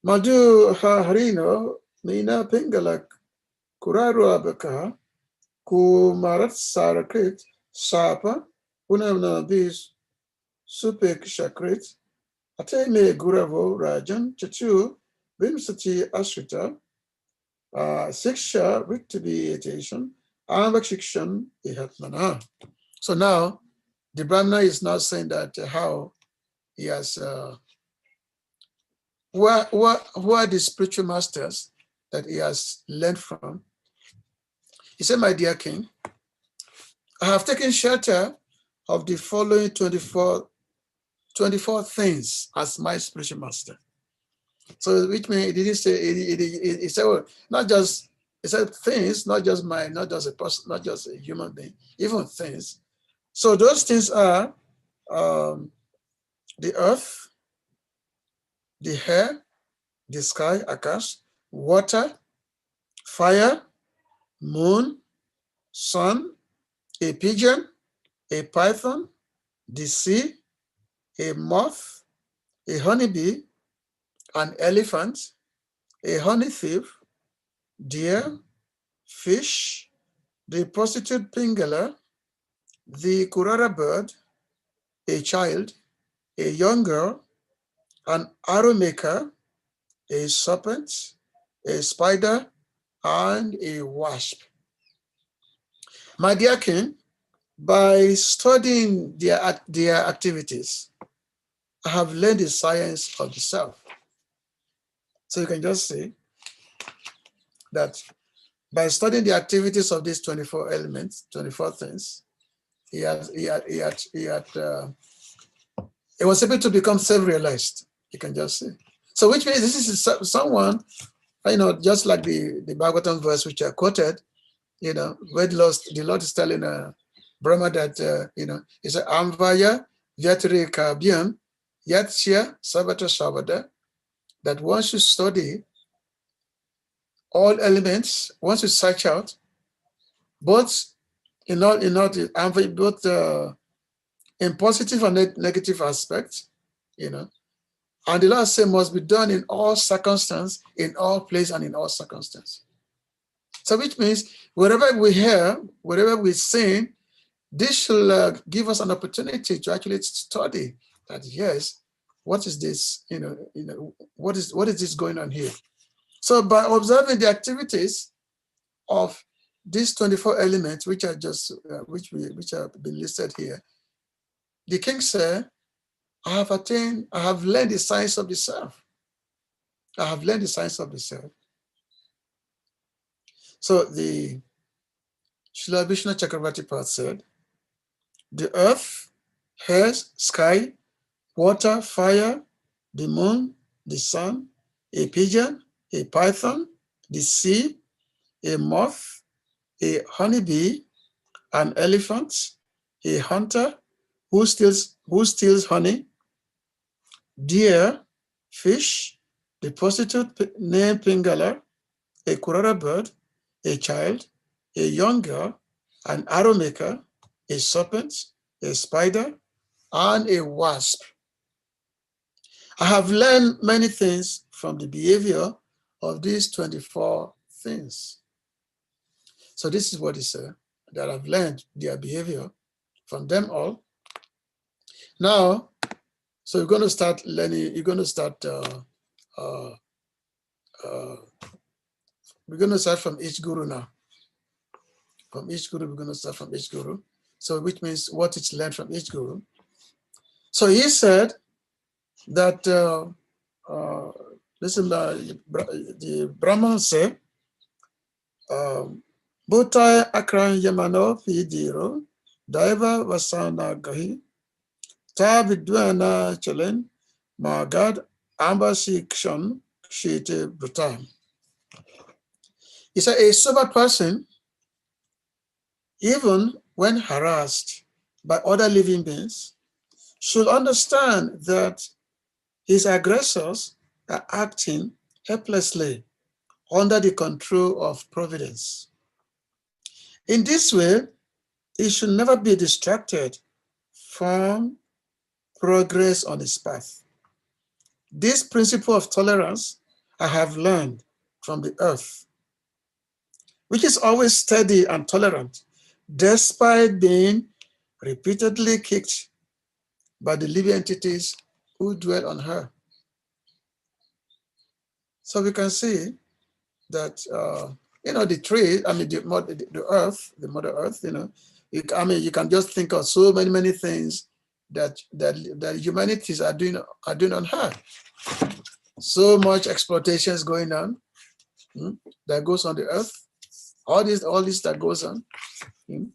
Madhu Harino Mina Pingalak Kuraru Abaka Kumarat Sarakrit Sapa Punamna Bis Supek Shakrit Ateme Guravo Rajan Chatu Vimsati Ashrita Siksha Victiviation Avakshikshan Ihatmana. So now the Brahmana is now saying that how he has who are the spiritual masters that he has learned from. He said, my dear king, I have taken shelter of the following 24 things as my spiritual master. So which means it didn't say, it said, well, not just, it said things, not just a person, not just a human being, even things. So those things are the earth, the air, the sky, akash, water, fire, moon, sun, a pigeon, a python, the sea, a moth, a honeybee, an elephant, a honey thief, deer, fish, the prostitute pingala, the kurara bird, a child, a young girl, an arrow maker, a serpent, a spider, and a wasp. My dear king, by studying their activities, I have learned the science of the self. So you can just say that by studying the activities of these 24 elements, 24 things, he was able to become self-realized. You can just say. So which means this is someone, just like the Bhagavatam verse which I quoted, where the Lord is telling Brahma that, he said, Amvaya Vyatireka Bhyam Yatsya Sabata Savada, that once you study all elements, once you search out, both in positive and negative aspects, and the Lord said must be done in all circumstances, in all place and in all circumstances. So which means wherever we hear, wherever we sing, this should give us an opportunity to actually study that, yes, what is this, what is this going on here? So by observing the activities of these 24 elements, which are just which have been listed here, the king said, I have learned the science of the self. I have learned the science of the self. So the Srila Vishnu Chakravarti Path said, the earth, air, sky, water, fire, the moon, the sun, a pigeon, a python, the sea, a moth, a honeybee, an elephant, a hunter who steals honey, deer, fish, the prostitute named Pingala, a kurara bird, a child, a young girl, an arrow maker, a serpent, a spider, and a wasp. I have learned many things from the behavior of these 24 things. So this is what he said, that I've learned their behavior from them all. Now, so you're going to start learning, we're going to start from each guru now. From each guru, we're going to start from each guru. So which means what is learned from each guru. So he said that, listen, the Brahman said, Bhutai akran yamano pidiro, daiva vasana gahi, ta vidwana chalen, magad ambasikshan shite brutam. He said, a sober person, even when harassed by other living beings, should understand that his aggressors are acting helplessly under the control of providence. In this way, he should never be distracted from progress on his path. This principle of tolerance I have learned from the earth, which is always steady and tolerant, despite being repeatedly kicked by the living entities who dwell on her. So we can see that, the tree, the earth, the Mother Earth, you can just think of so many things that humanities are doing on her. So much exploitation is going on that goes on the earth. All this that goes on, you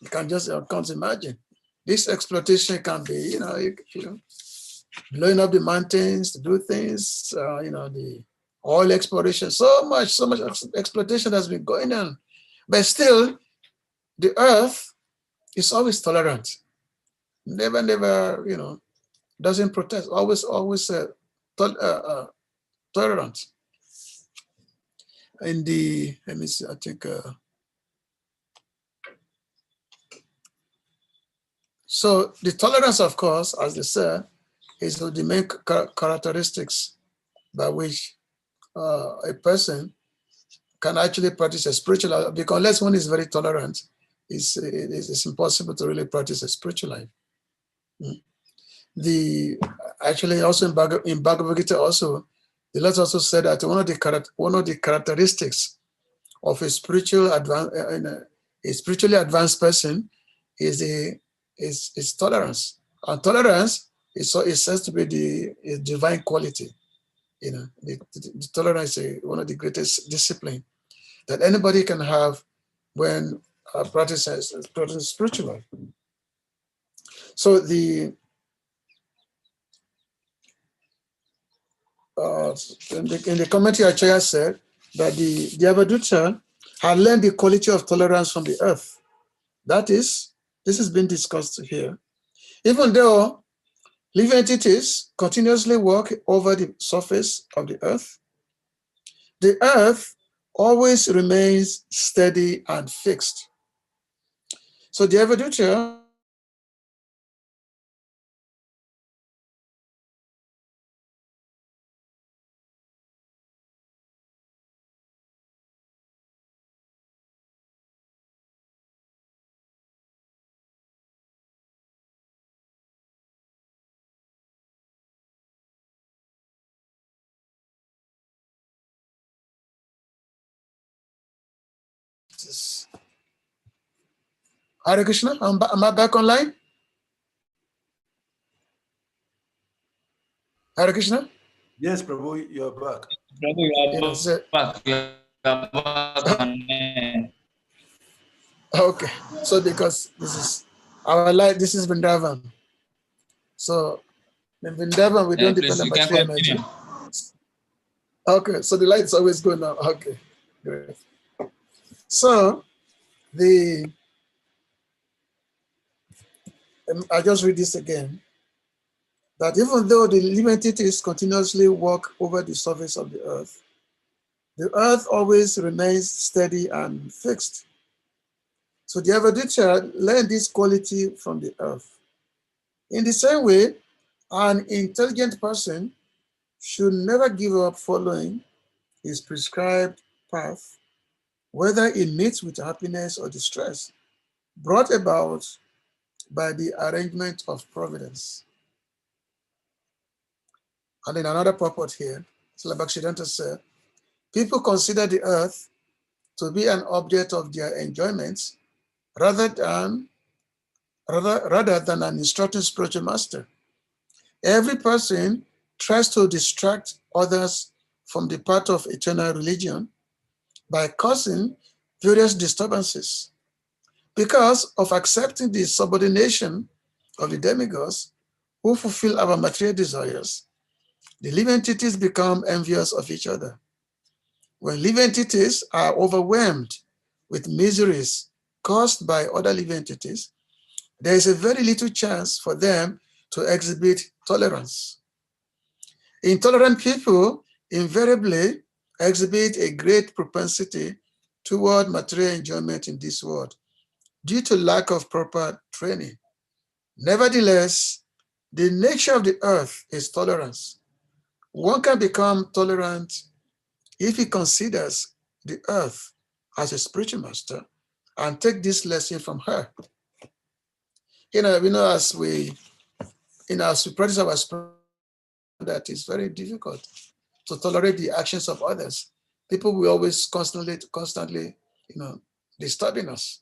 can't imagine. This exploitation can be, blowing up the mountains to do things, the oil exploration, so much exploitation has been going on. But still, the earth is always tolerant. Never, doesn't protest, always tolerant. In the, let me see, I think, so the tolerance, of course, as they say, is the main characteristics by which a person can actually practice a spiritual life, because unless one is very tolerant, it's impossible to really practice a spiritual life. Actually also in Bhagavad Gita also, the Lord also said that one of the characteristics of a spiritually advanced person is tolerance. And tolerance is said to be the divine quality. The tolerance is one of the greatest discipline that anybody can have when practicing spiritual life. So in the commentary, Acharya said that the Avadhuta had learned the quality of tolerance from the earth. That is, this has been discussed here. Even though living entities continuously walk over the surface of the earth always remains steady and fixed. So the Avadhuta Hare Krishna, am I back online? Hare Krishna? Yes, Prabhu, you're back. Prabhu, you are back. Okay, so because this is our life, this is Vrindavan. So in Vrindavan, we don't depend on material energy. Okay, so the light is always going now. Okay, great. So I just read this again. That even though the living entities continuously walk over the surface of the earth always remains steady and fixed. So the erudition learned this quality from the earth. In the same way, an intelligent person should never give up following his prescribed path, whether it meets with happiness or distress, brought about by the arrangement of providence. And in another purport here, Bhaksidanta said, people consider the earth to be an object of their enjoyments rather than an instructing spiritual master. Every person tries to distract others from the path of eternal religion by causing various disturbances. Because of accepting the subordination of the demigods who fulfill our material desires, the living entities become envious of each other. When living entities are overwhelmed with miseries caused by other living entities, there is a very little chance for them to exhibit tolerance. Intolerant people invariably exhibit a great propensity toward material enjoyment in this world due to lack of proper training. Nevertheless, the nature of the earth is tolerance. One can become tolerant if he considers the earth as a spiritual master and take this lesson from her. As we practice our spirit, that is very difficult to tolerate the actions of others. People will always constantly, disturbing us.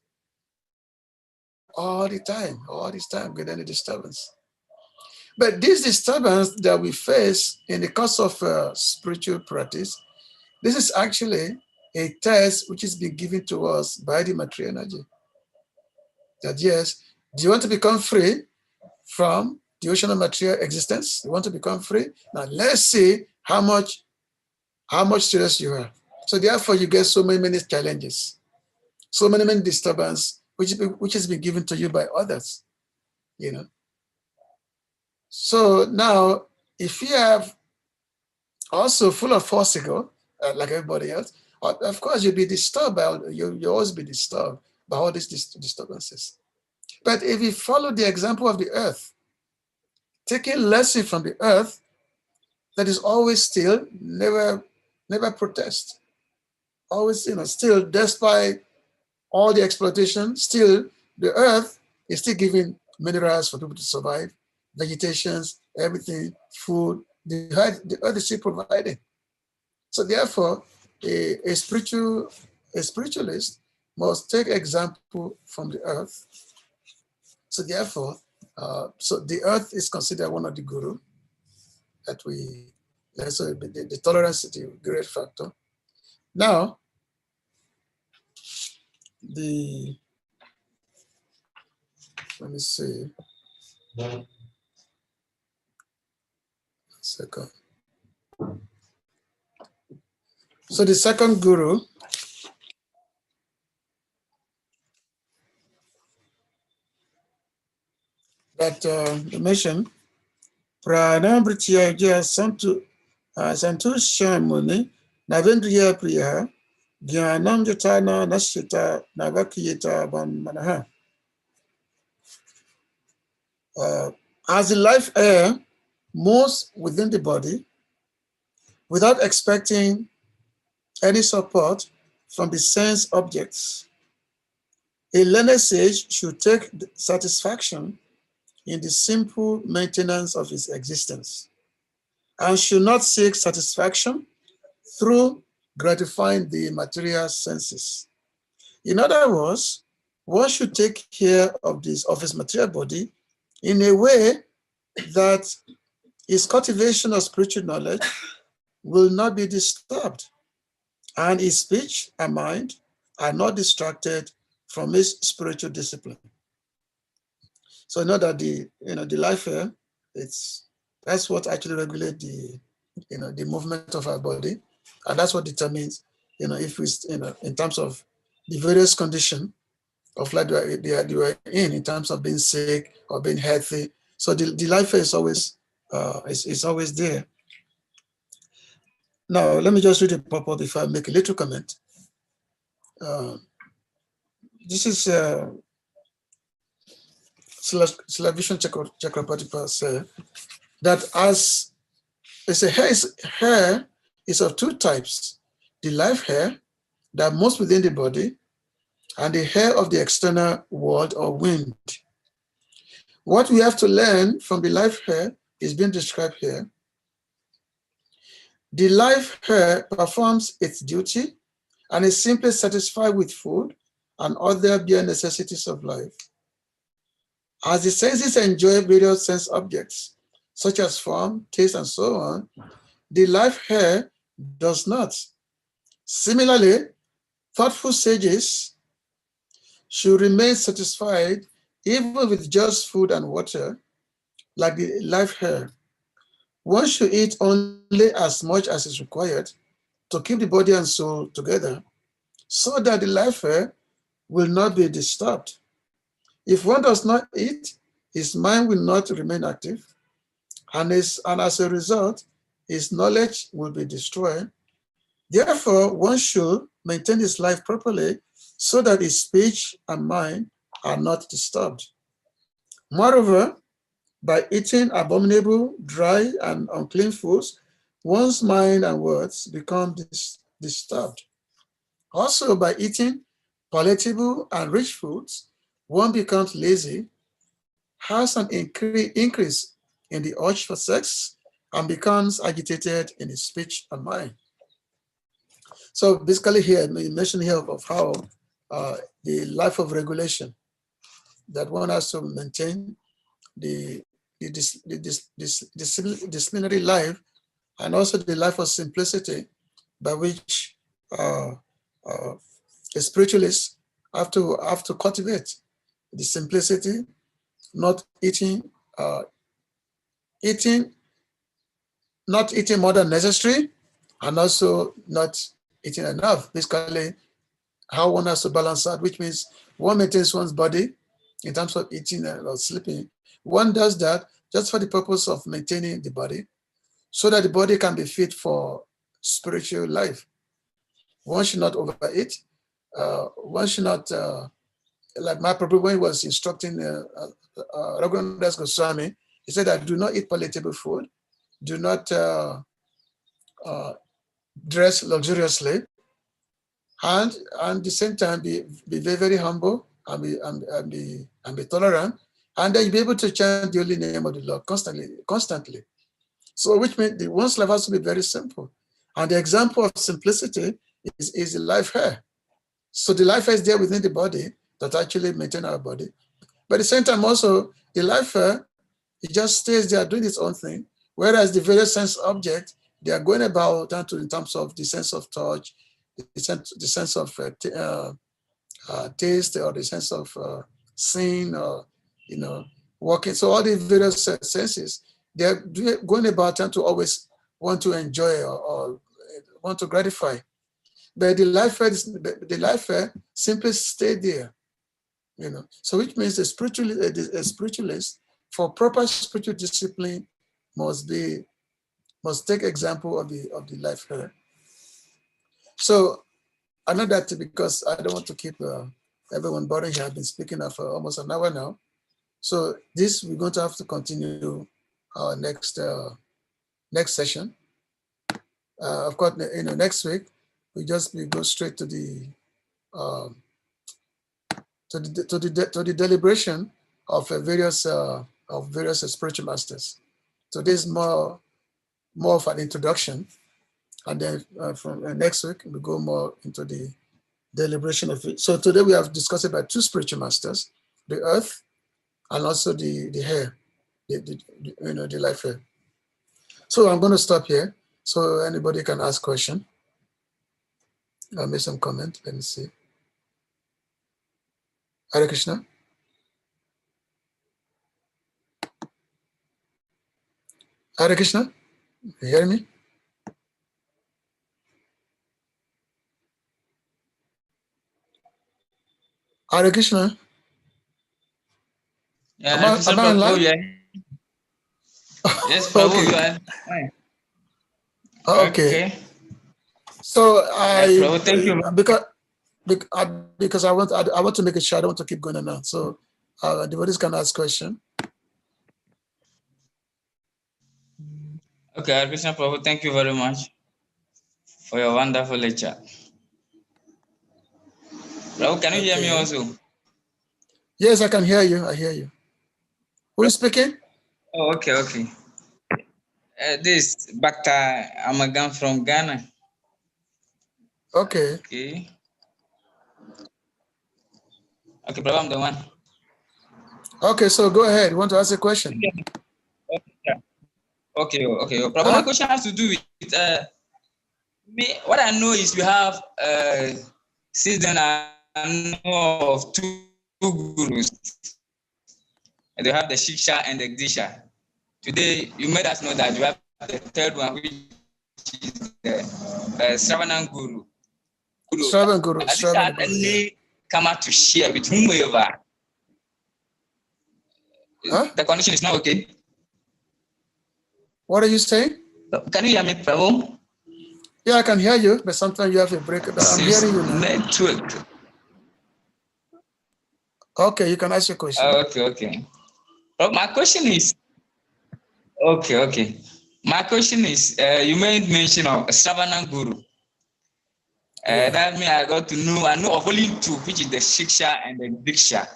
All this time, get any disturbance. But this disturbance that we face in the course of spiritual practice, this is actually a test which is being given to us by the material energy. That yes, do you want to become free from the ocean of material existence? You want to become free? Now let's see how much serious you are. So therefore you get so many challenges, so many disturbances, which has been given to you by others, So now, if you have also full of forcible, like everybody else, of course you'll be disturbed you'll always be disturbed by all these disturbances. But if you follow the example of the earth, taking lesson from the earth, that is always still, never protest. Always, still, despite all the exploitation, still the earth is still giving minerals for people to survive, vegetations, everything, food, the earth is still providing. So therefore, a spiritualist must take example from the earth. So therefore, so the earth is considered one of the guru that we, so the tolerance is the great factor. Now, let me see. Second. So the second guru that you mentioned, Pranamritya Santu Shamuni Navendriya Priya Gyanam Jatana Nashita Navakiyata Manaha. As the life air moves within the body without expecting any support from the sense objects, a learned sage should take satisfaction in the simple maintenance of his existence and should not seek satisfaction through gratifying the material senses. In other words, one should take care of his material body in a way that his cultivation of spiritual knowledge will not be disturbed, and his speech and mind are not distracted from his spiritual discipline. So know that the life that's what actually regulates the movement of our body. And that's what determines, if we, in terms of the various conditions of life they are in terms of being sick or being healthy. So the life is always there. Now, let me just read the purport before I make a little comment. This is Slavishan Chakrabarti said that as they say, hair is of two types: the life hair that moves within the body, and the hair of the external world or wind. What we have to learn from the life hair is being described here. The life hair performs its duty and is simply satisfied with food and other bare necessities of life. As the senses enjoy various sense objects, such as form, taste, and so on, the life hair does not. Similarly, thoughtful sages should remain satisfied even with just food and water, like the life hair. One should eat only as much as is required to keep the body and soul together, so that the life hair will not be disturbed. If one does not eat, his mind will not remain active, and as a result, his knowledge will be destroyed. Therefore, one should maintain his life properly so that his speech and mind are not disturbed. Moreover, by eating abominable, dry, and unclean foods, one's mind and words become disturbed. Also, by eating palatable and rich foods, one becomes lazy, has an increase in the urge for sex, and becomes agitated in his speech and mind. So basically here, you mentioned here of how the life of regulation, that one has to maintain the disciplinary life, and also the life of simplicity, by which a spiritualist have to cultivate the simplicity, not eating more than necessary, and also not eating enough. Basically, how one has to balance out, which means one maintains one's body in terms of eating or sleeping. One does that just for the purpose of maintaining the body, so that the body can be fit for spiritual life. One should not overeat. One should not, like my Prabhu, when he was instructing Raghunath Goswami, he said that do not eat palatable food, do not dress luxuriously, and at the same time be very, very humble and be tolerant, and then you'll be able to chant the holy name of the Lord constantly. So which means the one's life has to be very simple. And the example of simplicity is the life hair. So the life hair is there within the body that actually maintain our body. But at the same time also, the life hair, it just stays there doing its own thing. Whereas the various sense objects, they are going about in terms of the sense of touch, the sense of taste, or the sense of seeing, or walking. So all the various senses, they're going about to always want to enjoy or want to gratify. But the life hair simply stay there, So which means a spiritualist for proper spiritual discipline must take example of the life hair. So I know that because I don't want to keep everyone boring here. I've been speaking for almost an hour now. So this, we're going to have to continue our next session. Of course, next week we go straight to the deliberation of various spiritual masters. So this is more of an introduction, and then from next week we go more into the deliberation of it. So today we have discussed about two spiritual masters: the earth and also the hair, the life hair. So I'm going to stop here, so anybody can ask question. I'll make some comment. Let me see. Hare Krishna. Hare Krishna. You hear me? Hare Krishna. Yeah, Am Krishna I in Prabhu, line? yeah. Yes, Prabhu, Okay. you are fine. Okay. Okay. So Prabhu, thank you. because I want to make it sure. I don't want to keep going on now. So devotees can ask question. Okay, Krishna Prabhu, thank you very much for your wonderful lecture. Prabhu, can you hear me Okay. also? Yes, I can hear you. I hear you. Who is speaking? Oh, okay, okay. This Bakta Amagan from Ghana. Okay. Okay. Okay, Prabhu, I'm the one. Okay, so go ahead. You want to ask a question? Okay. Prabhu, my Huh? question has to do with me. What I know is we have season I know of two gurus. They have the Shiksha and the Disha. Today, you made us know that you have the third one, which is the Sravanam Guru. Shravan Guru. Does this have any come out to share with whomever? Huh? The condition is not okay. What are you saying? Can you hear me, Prabhu? Yeah, I can hear you, but sometimes you have a break. But I'm hearing you now. Network. Okay, you can ask your question. Okay. But my question is, okay. My question is, you made mention of Sravanam Guru. That means I know of only two, which is the Shiksha and the Diksha.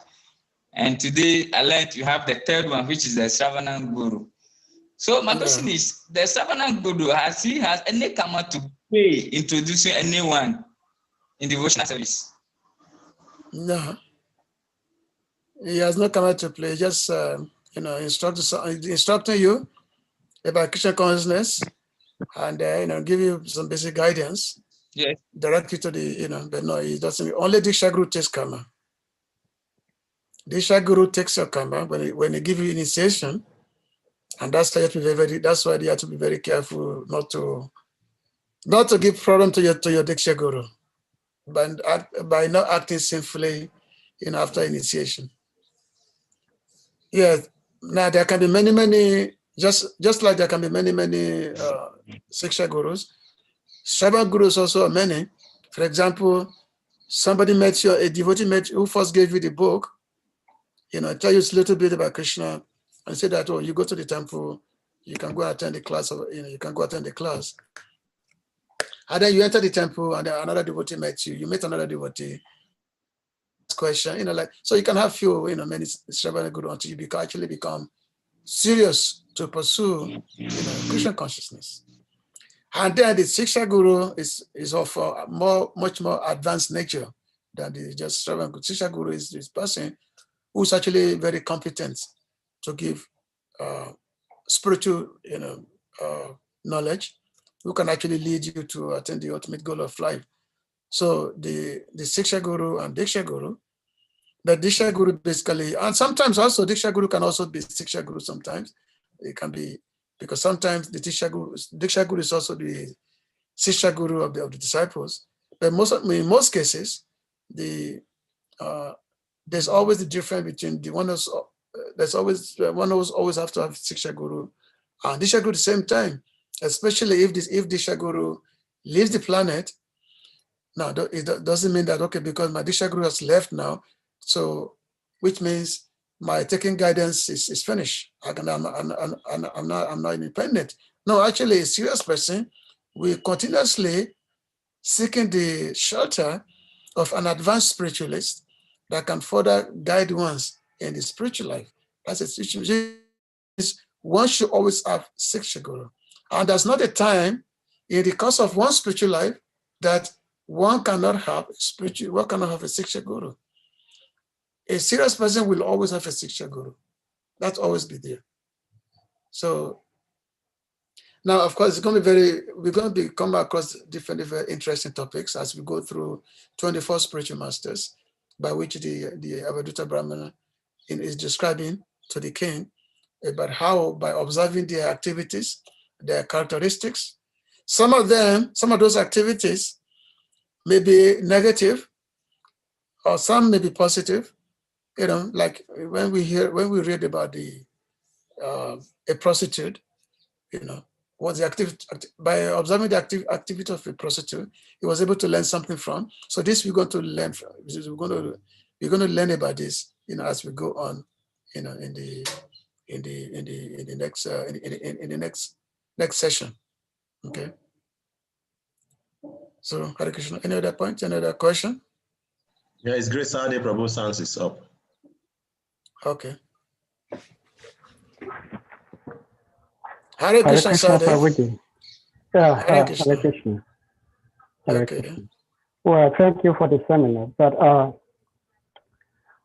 And today I learned you have the third one, which is the Sravanam Guru. So my question is, the Sravanam Guru, has any come out to play introducing anyone in devotional service? No. He has not come out to play, just instructing you about Krishna consciousness and give you some basic guidance. Yes. Direct you to the, but no, he doesn't. Only Diksha Guru takes karma. Diksha Guru takes your karma when he give you initiation, and that's why that's why you have to be very careful not to give problem to your Diksha Guru by not acting sinfully after initiation. Yeah. Now there can be many, just like there can be many Siksha Gurus. Shravan Gurus also are many. For example, somebody a devotee who first gave you the book, tell you a little bit about Krishna and say that, you go to the temple, you can go attend the class, you can go attend the class. And then you enter the temple and then another devotee met you meet another devotee, question, so you can have few, many Shravan Guru until you actually become serious to pursue, Krishna consciousness. And then the Siksha Guru is of a much more advanced nature than the just Shravan Guru. Siksha Guru is this person who's actually very competent to give spiritual, knowledge, who can actually lead you to attain the ultimate goal of life. So the Siksha Guru and Diksha Guru, the Diksha Guru basically, and sometimes also Diksha Guru can also be Siksha Guru sometimes. It can be, because sometimes the Diksha Guru is also the Siksha Guru of the disciples. But in most cases, there's always the difference between the one who's, there's always one who's always have to have Siksha Guru and Diksha Guru at the same time, especially if Diksha Guru leaves the planet. Now, it doesn't mean that, okay, because my Diksha Guru has left now, so which means my taking guidance is finished. I'm not independent. No, actually, a serious person will continuously seeking the shelter of an advanced spiritualist that can further guide ones in the spiritual life. That's a situation. One should always have Siksha Guru. And there's not a time in the course of one spiritual life that one cannot have a Siksha Guru. A serious person will always have a Siksha Guru. That's always be there. So now, of course, we're going to come across different interesting topics as we go through 24 spiritual masters, by which the Avadhuta Brahmana is describing to the king about how, by observing their activities, their characteristics, some of those activities may be negative, or some may be positive. You know, like when we read about a prostitute, you know, was the by observing the activity of a prostitute, he was able to learn something from. So this we're going to learn from. We're going to learn about this, you know, as we go on, you know, in the next session. Okay. So Hare Krishna. Any other point? Any other question? Yeah, it's great. Saturday, Prabhu sounds is up. Okay. Hare Krishna, Sadhe. Yeah, Hare Krishna. Hare Krishna. Hare Okay. Krishna. Well, thank you for the seminar. But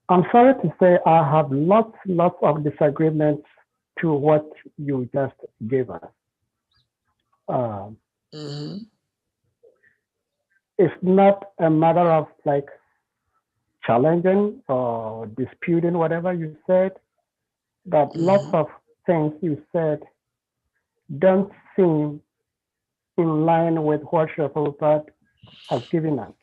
I'm sorry to say I have lots of disagreements to what you just gave us. It's not a matter of like challenging or disputing whatever you said, but lots of things you said don't seem in line with what Srila Prabhupada has given us.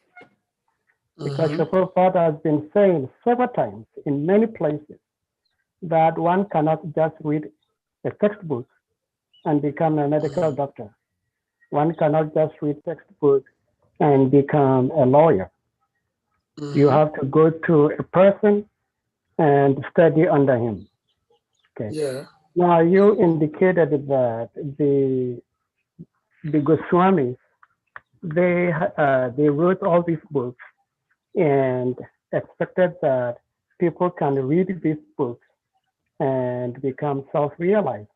Because Srila Prabhupada has been saying several times in many places that one cannot just read a textbook and become a medical doctor. One cannot just read textbook and become a lawyer. You have to go to a person and study under him. Okay. Yeah. Now you indicated that the Goswamis, they wrote all these books and expected that people can read these books and become self-realized,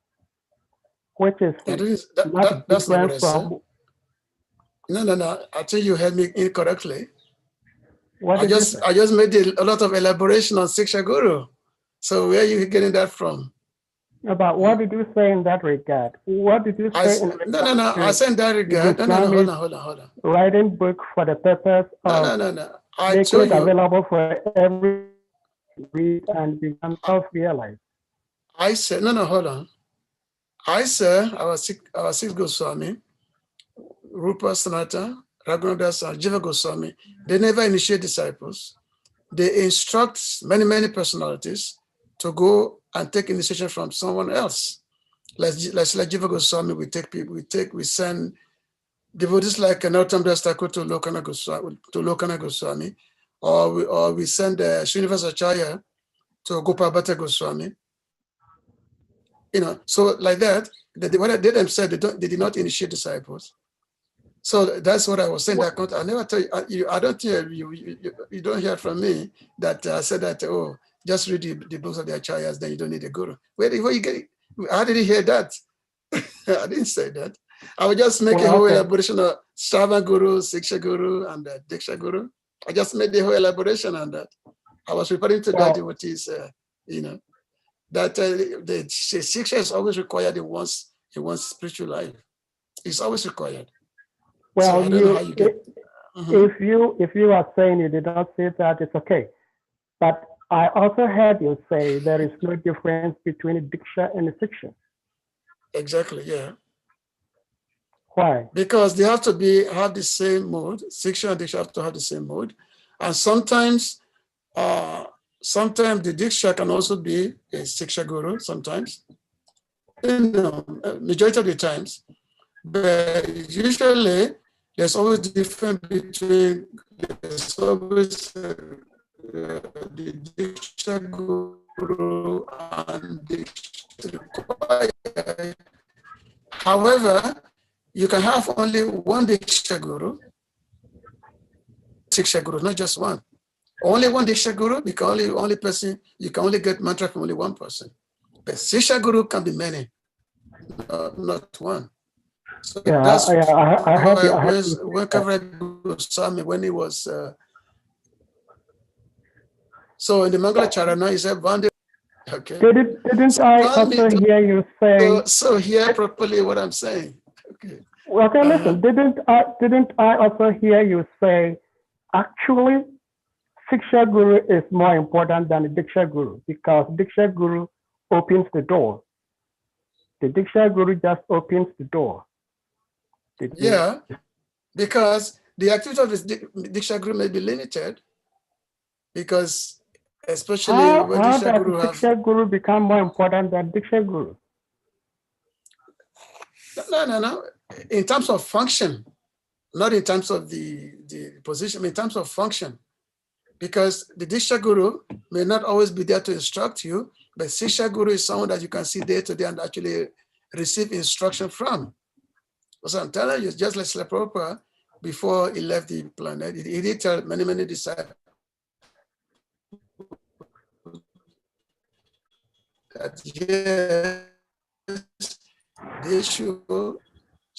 which is that's not not what I different said. from. No. I think you heard me incorrectly. What I just made a lot of elaboration on Siksha Guru. So where are you getting that from? About what did you say in that regard? What did you say in regard? No. I said in that regard. No. Hold on. Writing book for the purpose of no. making it available for every read and become self-realized. I said no. Hold on. I said our six Goswami, Rupa Sanata, Raghunadas, and Jiva Goswami, they never initiate disciples. They instruct many personalities to go and take initiation from someone else. Like Jiva Goswami, we send devotees like Narottam Das Thakur to Lokana Goswami, or we send Srinivasa Acharya to Gopal Bhatta Goswami. You know, so like that, what they themselves, they did not initiate disciples. So that's what I was saying. That I never tell you. I don't hear you don't hear from me that I said that. Oh, just read the books of the acharyas, then you don't need a guru. Where you get it? How did you hear that? I didn't say that. I would just make a whole elaboration of Shravan Guru, Siksha Guru, and Diksha Guru. I just made the whole elaboration on that. I was referring to that devotees, you know, that the Siksha is always required in one's spiritual life. It's always required. Well, so I don't know how you get. If you are saying you did not say that, it's okay. But I also heard you say there is no difference between a Diksha and a Siksha. Exactly, yeah. Why? Because they have to have the same mode. Siksha and Diksha have to have the same mode. And sometimes the Diksha can also be a Siksha Guru, sometimes. You know, majority of the times. But usually, there's always difference between the Diksha Guru and Diksha required. However, you can have only one Diksha Guru, Siksha Guru, not just one. Only one Diksha Guru, because you can only get mantra from only one person. But Siksha Guru can be many, not one. So that's I heard you. When Kaveri Goswami, when he was so in the Mangala Charana, he said Vande. Okay. Didn't I also hear you say? So hear properly what I'm saying. Okay. Okay, listen. Didn't I also hear you say? Actually, Siksha Guru is more important than the Diksha Guru because Diksha Guru opens the door. The Diksha Guru just opens the door. Yeah, because the activity of the Diksha Guru may be limited. because especially How when does Diksha Guru have... Shiksha Guru become more important than Diksha Guru? No. In terms of function, not in terms of the position, in terms of function. Because the Diksha Guru may not always be there to instruct you, but Shiksha Guru is someone that you can see day to day and actually receive instruction from. So I'm telling you, just like Srila Prabhupada, before he left the planet, he did tell many disciples that yes, they should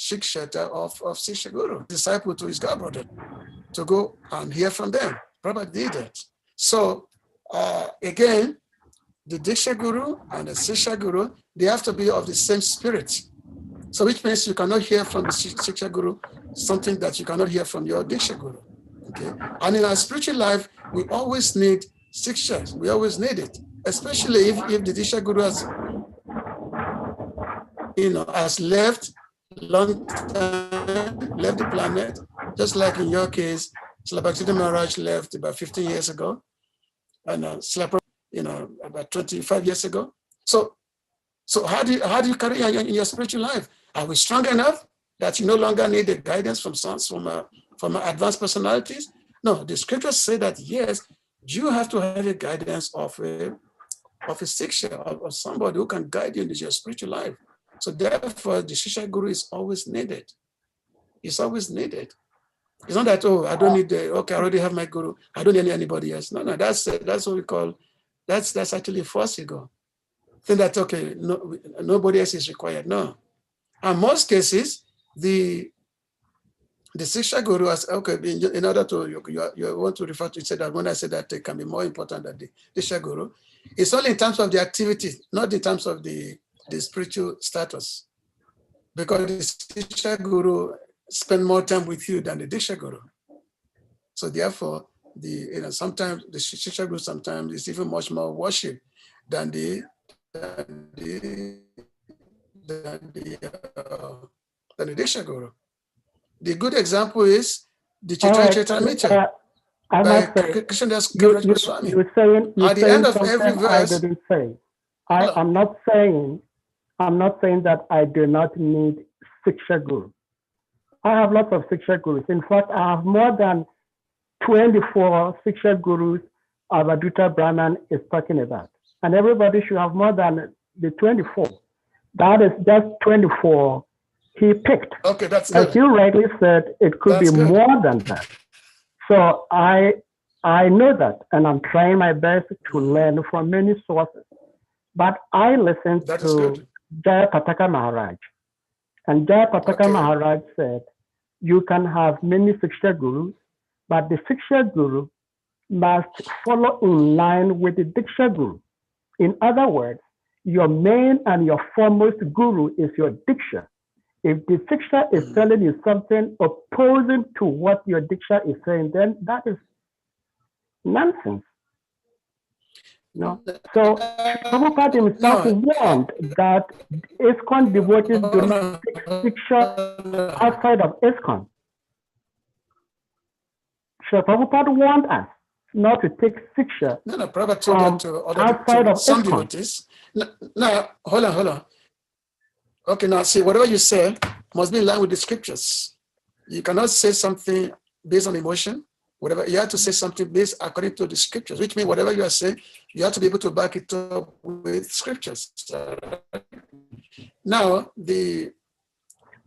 Shikshata of Shiksha Guru, disciple to his godbrother, to go and hear from them. Prabhupada did that. So again, the Diksha Guru and the Shiksha Guru, they have to be of the same spirit. So which means you cannot hear from the Shiksha Guru something that you cannot hear from your Diksha Guru. Okay. And in our spiritual life, we always need Shiksha. We always need it, especially if the Diksha Guru has left long time, left the planet, just like in your case, Srila Bhakti Maharaj left about 15 years ago, and Srila, about 25 years ago. So how do you carry on in your spiritual life? Are we strong enough that you no longer need the guidance from advanced personalities? No, the scriptures say that yes, you have to have a guidance of a Shiksha, of somebody who can guide you in your spiritual life. So therefore, the Shiksha Guru is always needed. It's always needed. It's not that, I don't need I already have my Guru. I don't need anybody else. No, that's what we call, that's actually false ego. Think that, nobody else is required. No. In most cases, the Shiksha Guru has, in order to, you want to refer to, it said that when I said that it can be more important than the Shiksha Guru, it's only in terms of the activity, not in terms of the spiritual status. Because the Shiksha Guru spend more time with you than the Diksha Guru. So therefore, sometimes the Shiksha Guru sometimes is even much more worship than the Diksha Guru. The good example is the Chaitanya Charitamrita by Krishnadas Kaviraj Goswami. At the end of every verse, I didn't say. I'm not saying that I do not need Shiksha Guru. I have lots of Shiksha Gurus. In fact, I have more than 24 Shiksha Gurus Avadhuta Brahman is talking about. And everybody should have more than the 24. That is just 24 he picked. Okay, that's good. As you rightly said, it could be more than that. So I know that, and I'm trying my best to learn from many sources. But I listened to Jaya Pataka Maharaj. And Jaya Pataka Maharaj said, you can have many Shiksha Gurus, but the Shiksha Guru must follow in line with the Diksha Guru. In other words, your main and your foremost Guru is your Diksha. If the Shiksha is telling you something opposing to what your Diksha is saying, then that is nonsense. No. So Prabhupada himself warned that ISKCON devotees do not take Shiksha outside of ISKCON. So Prabhupada warned us not to take Shiksha Prabhupada told that to outside of some ISKCON. devotees. Now, hold on. Okay, now see, whatever you say must be in line with the scriptures. You cannot say something based on emotion. Whatever, you have to say something based according to the scriptures, which means whatever you are saying, you have to be able to back it up with scriptures. Now,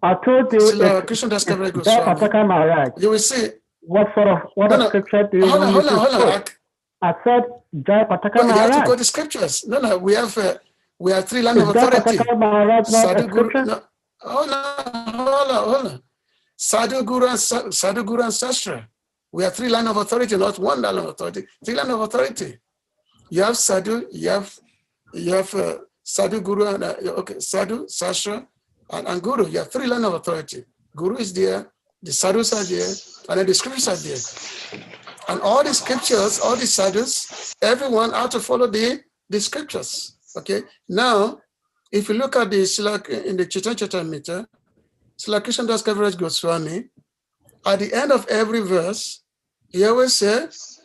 I told you, you will see. What scripture do you want me to quote? I said Jaya Pataka Maharaj. You have to quote the scriptures. No, we have 3 lines of authority. Sadhu Guru. No, hold on. Sadhu Guru and Sastra. We have 3 lines of authority, not 1 line of authority. 3 lines of authority. You have Sadhu, you have Sadhu Guru and Sadhu, Sastra, and Guru. You have 3 lines of authority. Guru is there, the Sadhus are there, and then the scriptures are there. And all the scriptures, all the Sadhus, everyone has to follow the scriptures. Okay. Now, if you look at in the Chaitanya Charitamrita, Srila Krishnadas Kaviraj Goswami, at the end of every verse, he always says,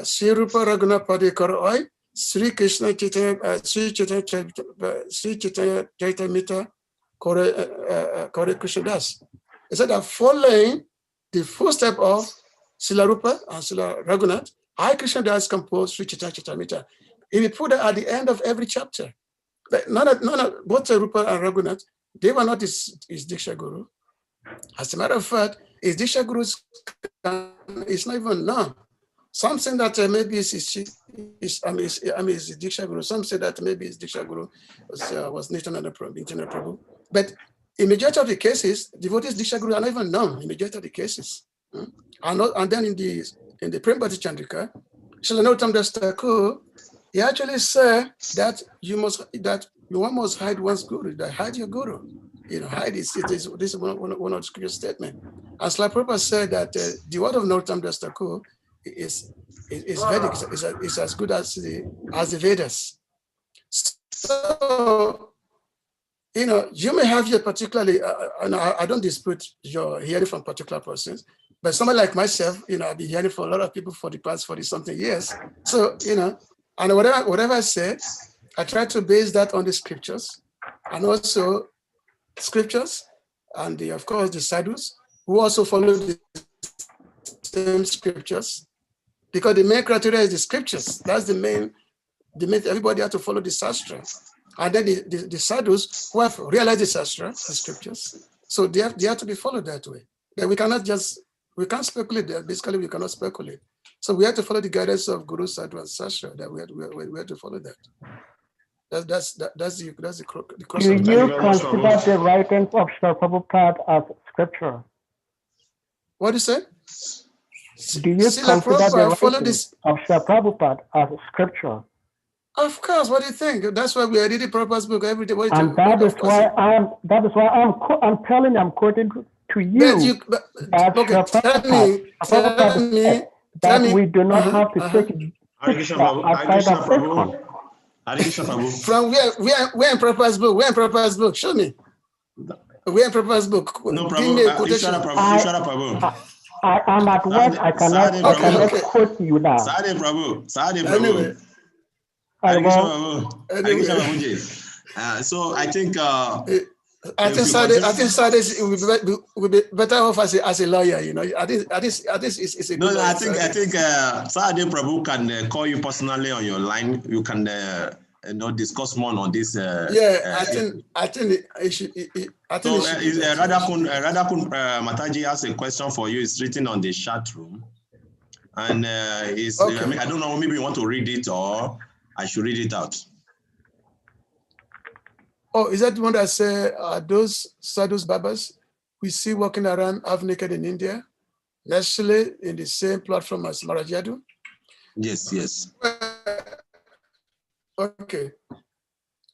Sri Rupa Raghunath Padikar Oi, Sri Krishna Chaitanya, Sri Chaitanya Chaitamita Kore Krishna Das. He said that following the footstep of Srila Rupa and Srila Raghunath, I Krishna Das composed Sri Chaitanya Chaitamita. If you put that at the end of every chapter, none of both Rupa and Raghunath, they were not his Diksha Guru. As a matter of fact, his Diksha Guru is not even known. Some say that maybe his Diksha Guru. Some say that maybe his Diksha Guru was Nityananda Prabhu. But in majority of the cases, devotees Diksha Guru are not even known in majority of the cases. And then in the Prem Bhatti Chandrika, Srila Narottam Das Thakur, he actually said that one must hide one's guru. That hide your guru. Hide this is one of the scripture statement. And Srila Prabhupada said that the word of Narottam Das Thakur is Vedic, is as good as the Vedas. So, you may have your particularly, I don't dispute your hearing from particular persons, but someone like myself, I've been hearing from a lot of people for the past 40-something years. So, and whatever I say, I try to base that on the scriptures, and also scriptures, and of course the sadhus who also follow the same scriptures, because the main criteria is the scriptures. That's the main. Everybody has to follow the sastra, and then the sadhus who have realized the sastra, the scriptures. So they have to be followed that way. Then we can't speculate. Basically, we cannot speculate. So we have to follow the guidance of Guru, Sadhu, and Sastra. That we have to follow that. That's the cross. Do you consider the writings of Srila Prabhupada as scripture? What do you say? Do you consider the writings of Srila Prabhupada as scripture? Of course. What do you think? That's why we are reading Prabhupada's book every day. And that is why I'm telling you, I'm quoting to you. Tell me. We do not have to take it outside of ISKCON. From where in Prabhupada's book? Where in Prabhupada's book? Show me. Where in Prabhupada's book? No, Prabhu. I am at work. I cannot quote you now. Sade Prabhu. Anyway. So I think Sade will be better off as a lawyer. I think it's a good no. I think Sade Prabhu can call you personally on your line. You can discuss more on this. I think it should. Radhakun Mataji has a question for you. It's written on the chat room, and okay. I don't know. Maybe you want to read it, or I should read it out. Oh, is that the one that says those sadhus babas we see walking around half naked in India, naturally in the same platform as Maharaj Yadu? Yes. Okay.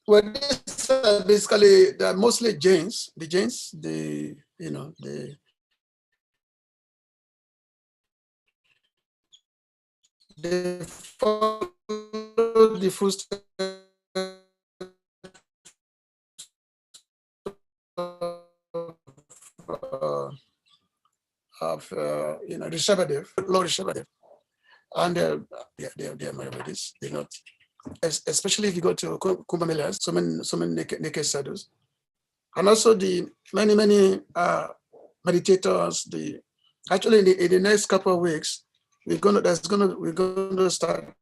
Well, these are basically they're mostly Jains. The Jains, they follow the footsteps of Rishabhadev, Lord Rishabhadev, and they're married with this. They're not, especially if you go to Kumbh Mela, so many naked sadhus, and also the many meditators. Actually in the next couple of weeks, we're going to start.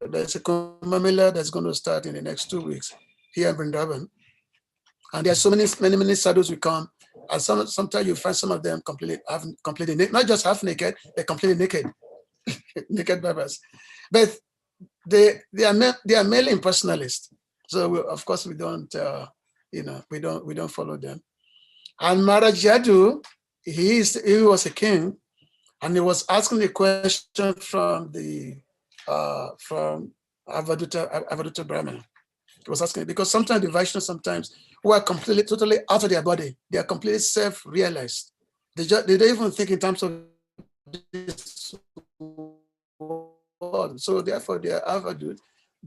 There's a Kumbh Mela that's going to start in the next 2 weeks here in Vrindavan. And there's so many sadhus will come, and sometimes you find some of them completely naked, not just half naked, they're completely naked, naked babas. But they are mainly impersonalists. So of course we don't follow them. And Maharaj Yadu, he was a king, and he was asking the question from Avaduta Brahmana. He was asking because sometimes the Vaishnavas who are totally out of their body, they are completely self-realized. They don't even think in terms of this world. So therefore, they are avadut.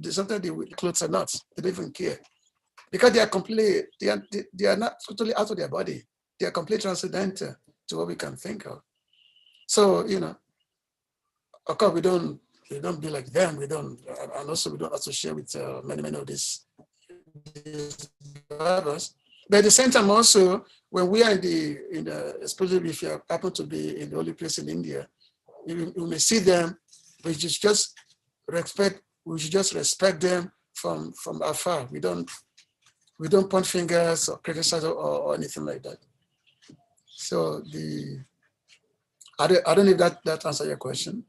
Sometimes the clothes are not. They don't even care because they are not totally out of their body. They are completely transcendental to what we can think of. So Of course, we don't be like them. We don't, and also we don't associate with many of these brothers. But at the same time, also when we are in the especially if you happen to be in the holy place in India, you may see them. We should just respect. We should just respect them from afar. We don't point fingers or criticize or anything like that. So I don't know if that answers your question.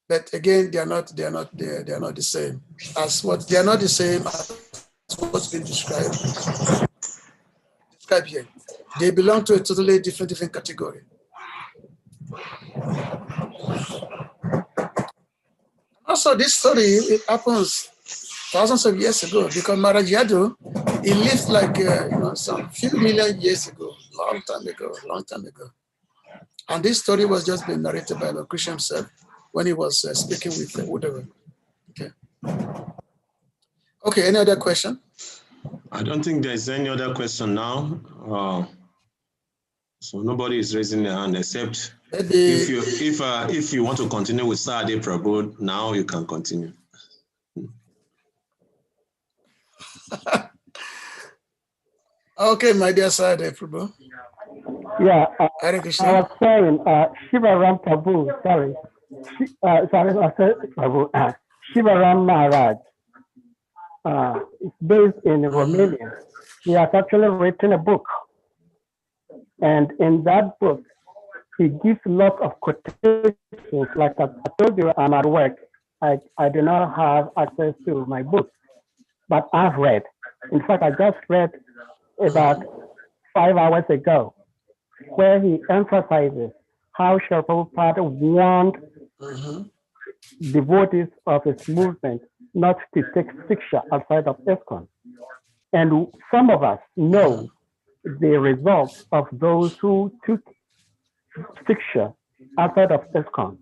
But again, they are not the same as what they are not the same as what's been described here. They belong to a totally different category. Also, this story, it happens thousands of years ago because Maharaj Yadu, he lived like some few million years ago, long time ago. And this story was just being narrated by Lord Krishna himself when he was speaking with Uddhava. Okay, any other question? I don't think there's any other question now. So nobody is raising their hand except if you want to continue with Saturday Prabhu, now you can continue. Okay, my dear Saturday Prabhu. Yeah, I was saying Shivaram Prabhu, Shivaram Maharaj. It's based in Romania. He has actually written a book. And in that book, he gives lots of quotations. Like I told you, I'm at work. I do not have access to my book, but I've read. In fact, I just read about 5 hours ago, where he emphasizes how Srila Prabhupada warned devotees of his movement not to take siksha outside of ISKCON. And some of us know the results of those who took siksha outside of ISKCON,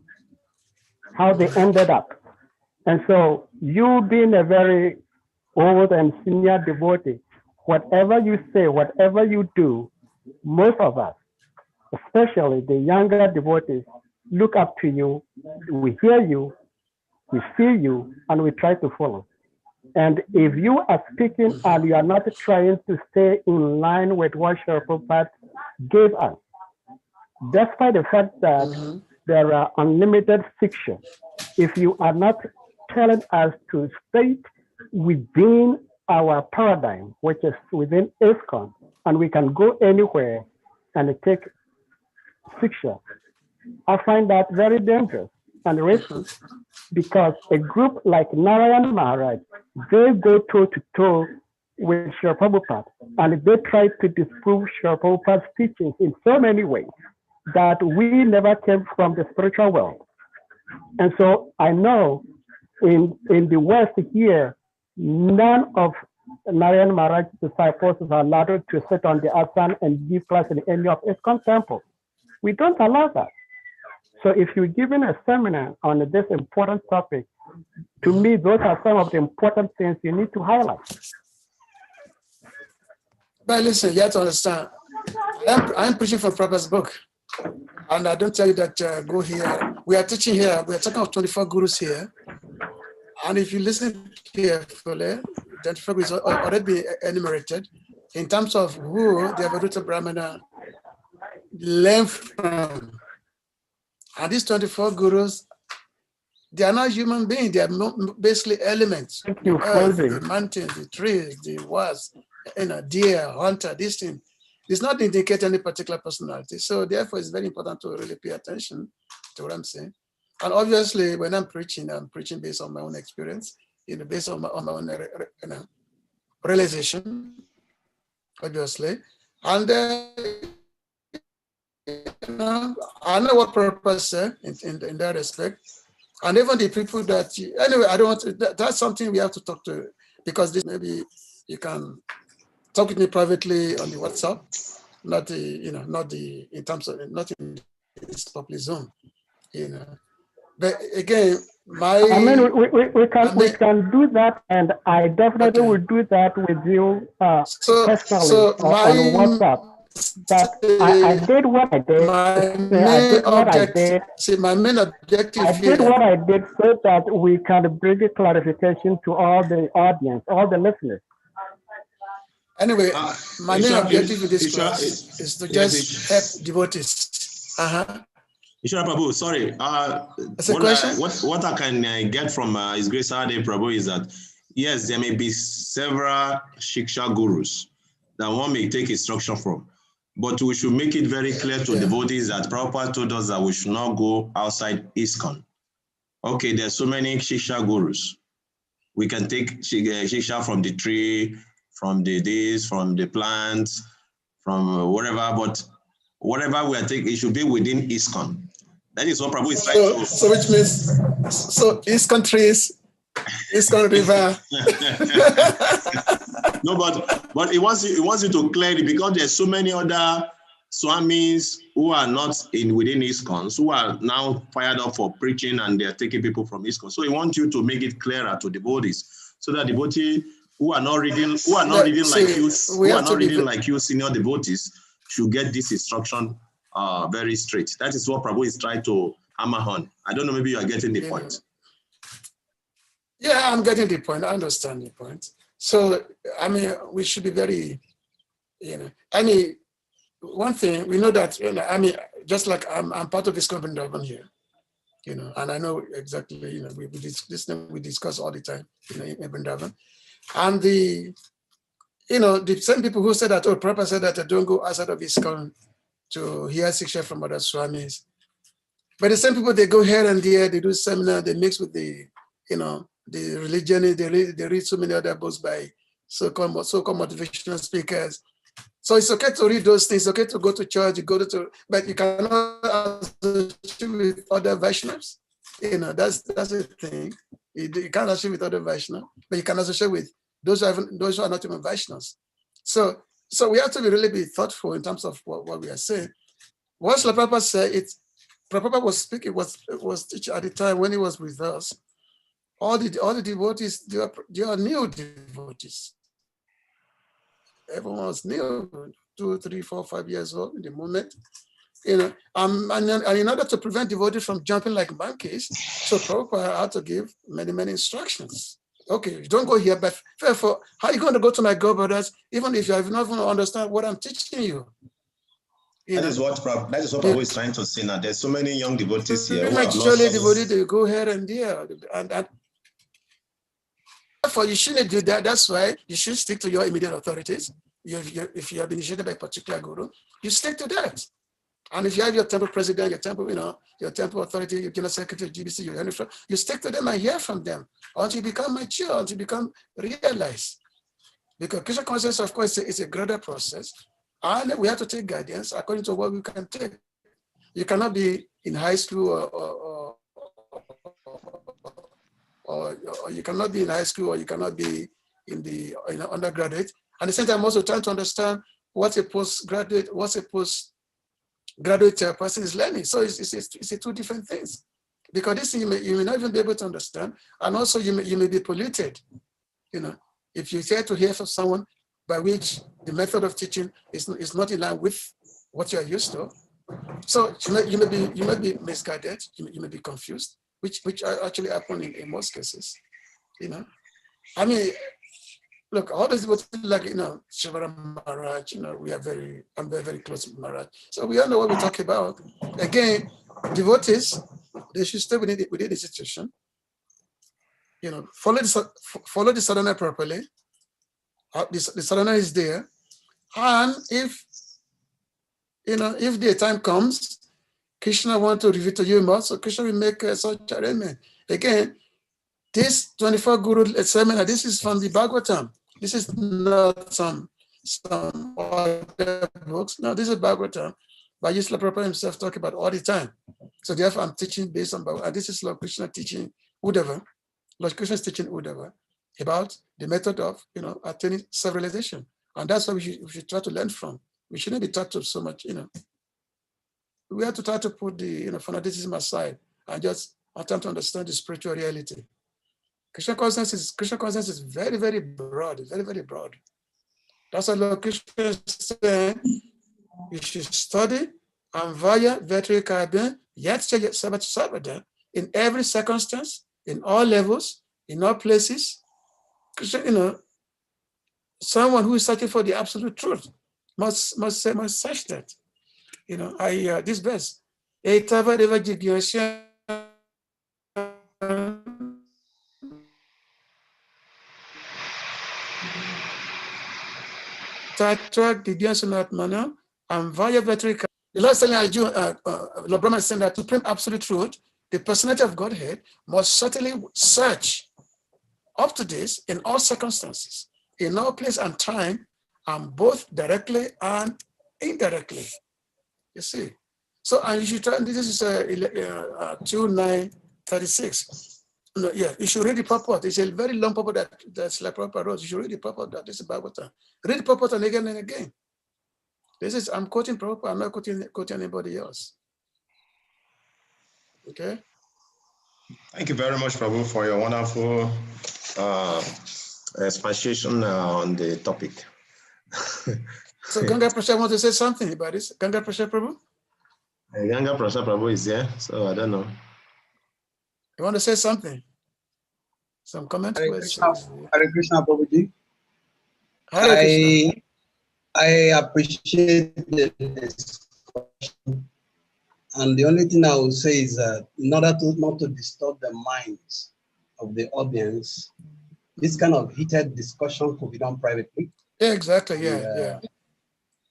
how they ended up. And so you being a very old and senior devotee, whatever you say, whatever you do, most of us, especially the younger devotees, look up to you, we hear you, we see you, and we try to follow. And if you are speaking and you are not trying to stay in line with what Srila Prabhupada gave us, despite the fact that there are unlimited siksha, if you are not telling us to stay within our paradigm, which is within ISKCON, and we can go anywhere and take siksha, I find that very dangerous and risky, because a group like Narayan Maharaj, they go toe to toe with Srila Prabhupada, and they try to disprove Srila Prabhupada's teachings in so many ways that we never came from the spiritual world. And so I know in the West here, none of Narayan Maharaj's disciples are allowed to sit on the asan and give class in any of ISKCON temples. We don't allow that. So if you're giving a seminar on this important topic, to me, those are some of the important things you need to highlight. But listen, you have to understand, I'm preaching from Prabhupada's book. And I don't tell you that go here. We are teaching here, we are talking of 24 gurus here. And if you listen carefully, 24 gurus already enumerated in terms of who the Avaduta Brahmana learned from. And these 24 gurus, they are not human beings. They are basically elements. The earth, the mountains, the trees, the wasps, deer, hunter, this thing. It's not indicate any particular personality. So therefore, it's very important to really pay attention to what I'm saying. And obviously, when I'm preaching based on my own experience, based on my own realization, obviously. And I know what purpose in that respect. And even the people that, anyway, I don't want to, that's something we have to talk to, because this maybe you can talk with me privately on the WhatsApp, not in terms of, not in this public zone, But again, I mean, we can do that, and I definitely will do that with you personally on WhatsApp. that I did what I did. My main objective I here. did what I did so that we can bring a clarification to all the audience, all the listeners. Anyway, my main objective with this class is to just help devotees. Ishwara Prabhu, sorry. What I can get from His Grace Ade Prabhu is that, yes, there may be several Shiksha gurus that one may take instruction from, but we should make it very clear to devotees that Prabhupada told us that we should not go outside ISKCON. Okay, there's so many Shiksha gurus. We can take Shiksha from the tree, from the days, from the plants, from whatever, but whatever we are taking, it should be within ISKCON. That is what Prabhu is trying to. So which means, ISKCON trees, ISKCON river. No, but it wants you to clear it, because there's so many other swamis who are not within ISKCON, who are now fired up for preaching, and they're taking people from ISKCON. So he wants you to make it clearer to devotees, so that devotees who are not reading like you, senior devotees, should get this instruction very straight. That is what Prabhu is trying to hammer on. I don't know, maybe you are getting the point. Yeah, I'm getting the point. I understand the point. So, I mean, we should be very, one thing, we know that, just like I'm part of this company here, and I know exactly, we discuss all the time, in Vrindavan. And the same people who said that, Prabhupada said that I don't go outside of ISKCON to hear Siksha from other swamis. But the same people, they go here and there, they do seminar, they mix with the religion, they read so many other books by so-called motivational speakers. So it's okay to read those things, it's okay to go to church, but you cannot associate with other Vaishnavas. That's the thing. You can't associate with other Vaishnavas, but you can associate with those who are not even Vaishnavas. So we have to be thoughtful in terms of what we are saying. What Srila Prabhupada said, Prabhupada was speaking, was teaching at the time when he was with us. All the devotees, they are new devotees. Everyone was new, 2, 3, 4, 5 years old in the moment. And in order to prevent devotees from jumping like monkeys, so Prabhupada had to give many, many instructions. Okay, you don't go here, but therefore, how are you going to go to my God-brothers, even if you have not even understand what I'm teaching you? That is what Prabhu is trying to say now. There's so many young devotees here. Devotees, they go here and there. And therefore, you shouldn't do that. That's why you should stick to your immediate authorities. If you have been initiated by a particular guru, you stick to that. And if you have your temple president, your temple authority, your general secretary, GBC, you stick to them and hear from them until you become mature, until you become realized. Because Krishna consciousness, of course, is a gradual process. And we have to take guidance according to what we can take. You cannot be in high school or you cannot be in high school, or you cannot be in the undergraduate. And at the same time, also trying to understand what a postgraduate person is learning. So it's two different things. Because this thing you may not even be able to understand, and also you may be polluted. If you try to hear from someone by which the method of teaching is not in line with what you are used to, so you may be misguided, you may be confused, which actually happen in most cases. I mean, look, all these people like Shivara Maharaj, I'm very, very close to Maharaj. So we all know what we talk about. Again, devotees, they should stay within the institution. Follow the sadhana properly. The sadhana is there. And if the time comes, Krishna wants to reveal to you more, so Krishna will make such arrangement. Again, this 24 Guru seminar, this is from the Bhagavatam. This is not some other books. No, this is Bhagavatam. By Srila Prabhupada himself talking about all the time. So therefore, I'm teaching based on Bhagavatam. And this is Lord Krishna teaching Uddhava. Lord Krishna is teaching Uddhava about the method of attaining self-realization. And that's what we should try to learn from. We shouldn't be taught to so much, We have to try to put the fanaticism aside and just attempt to understand the spiritual reality. Krishna consciousness is very, very broad, very, very broad. That's why Lord Krishna is saying, You should study and via veterinary Caribbean, yet Sabbath in every circumstance, in all levels, in all places. You know, someone who is searching for the absolute truth must search that. You know, this best. Track the Diansunat manner and via veterinary. The Lord saying, Lord Brahma is saying that supreme absolute truth, the personality of Godhead, must certainly search up to this in all circumstances, in all place and time, and both directly and indirectly. You see. So, and you should try, this is 2936. No, yeah, you should read the purport. It's a very long purport that's like proper roads. You should read the purport that this is Bible time. Read the purport and again. This is, I'm quoting Prabhupada, I'm not quoting anybody else. Okay. Thank you very much, Prabhu, for your wonderful explanation on the topic. So Ganga Prasad wants to say something about this. Ganga Prasad Prabhu? Ganga Prasad Prabhu is here, so I don't know. You want to say something? Some comments? Hare Krishna Prabhuji. Hare Krishna. I appreciate the discussion. And the only thing I will say is that in order to not to disturb the minds of the audience, this kind of heated discussion could be done privately. Yeah, exactly. Yeah.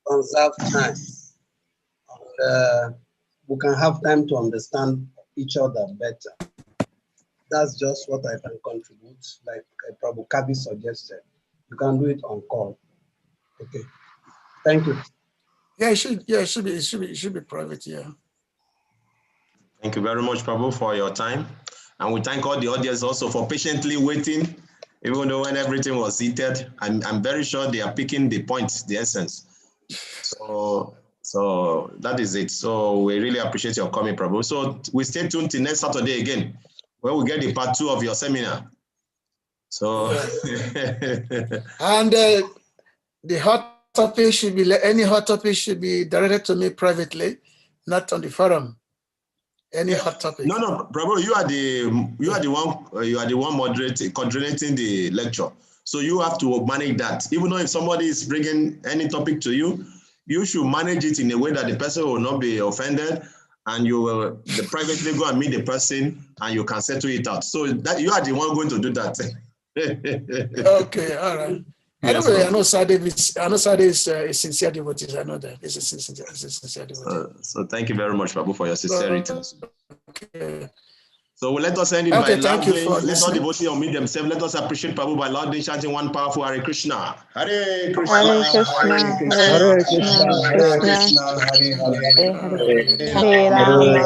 Conserve time. And, we can have time to understand each other better. That's just what I can contribute. Like Prabhu Kavi suggested, you can do it on call. Okay. Thank you. Yeah, it should be private. Yeah. Thank you very much, Prabhu, for your time. And we thank all the audience also for patiently waiting, even though when everything was heated. I'm very sure they are picking the points, the essence. So that is it. So we really appreciate your coming, Prabhu. So we stay tuned till next Saturday again, where we get the part 2 of your seminar. So and the hot topic should be, any hot topic should be directed to me privately, not on the forum. Any hot topic. No, Prabhu, you are the one coordinating the lecture. So you have to manage that. Even though if somebody is bringing any topic to you, you should manage it in a way that the person will not be offended, and you will privately go and meet the person and you can settle it out. So that you are the one going to do that. Okay, all right. Yes, anyway, I know Sade is a sincere devotee. I know that. It's a sincere devotee. So thank you very much, Prabhu, for your sincerity. Okay. So let us end it by loudly. Let all devotees unmute themselves. Let us appreciate Prabhu by loudly chanting one powerful Hare Krishna. Hare Krishna. Hare Krishna. Hare Krishna. Krishna. Hare Rama.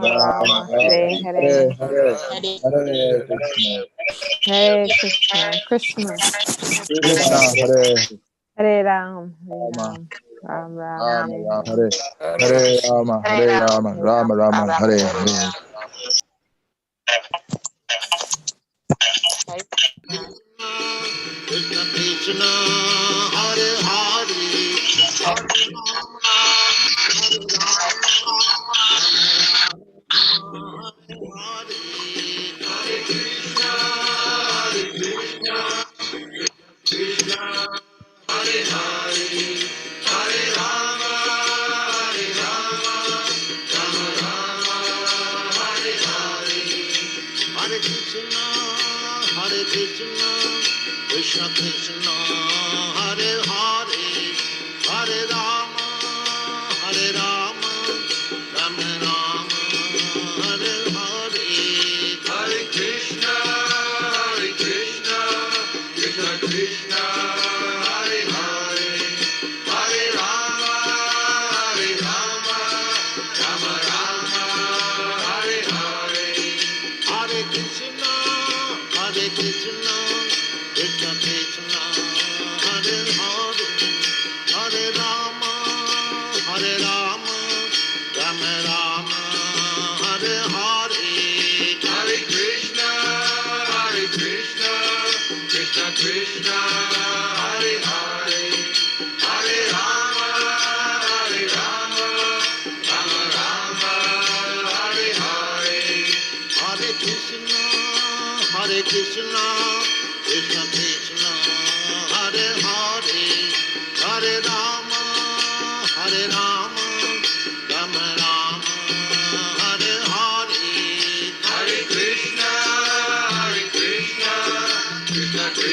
Rama. Hare Hare. Hare Krishna. Krishna. Hare Ram. Ram Ram. Hare Rama. Rama Rama. Hare Hare. Krishna Krishna, Hare Hare, Hare Krishna, Krishna, Hare Hare, Hare Rama, Rama Rama, Hare Hare, Hare Krishna, Krishna Krishna, Hare Hare, Hare Rama, Rama Rama, Hare Hare, Hare Krishna, Krishna Krishna, Hare Hare, Hare Rama, Rama Rama, Hare Hare, Hare Krishna, Krishna Krishna, Hare Hare. Krishna, Krishna Krishna, Hare Hare.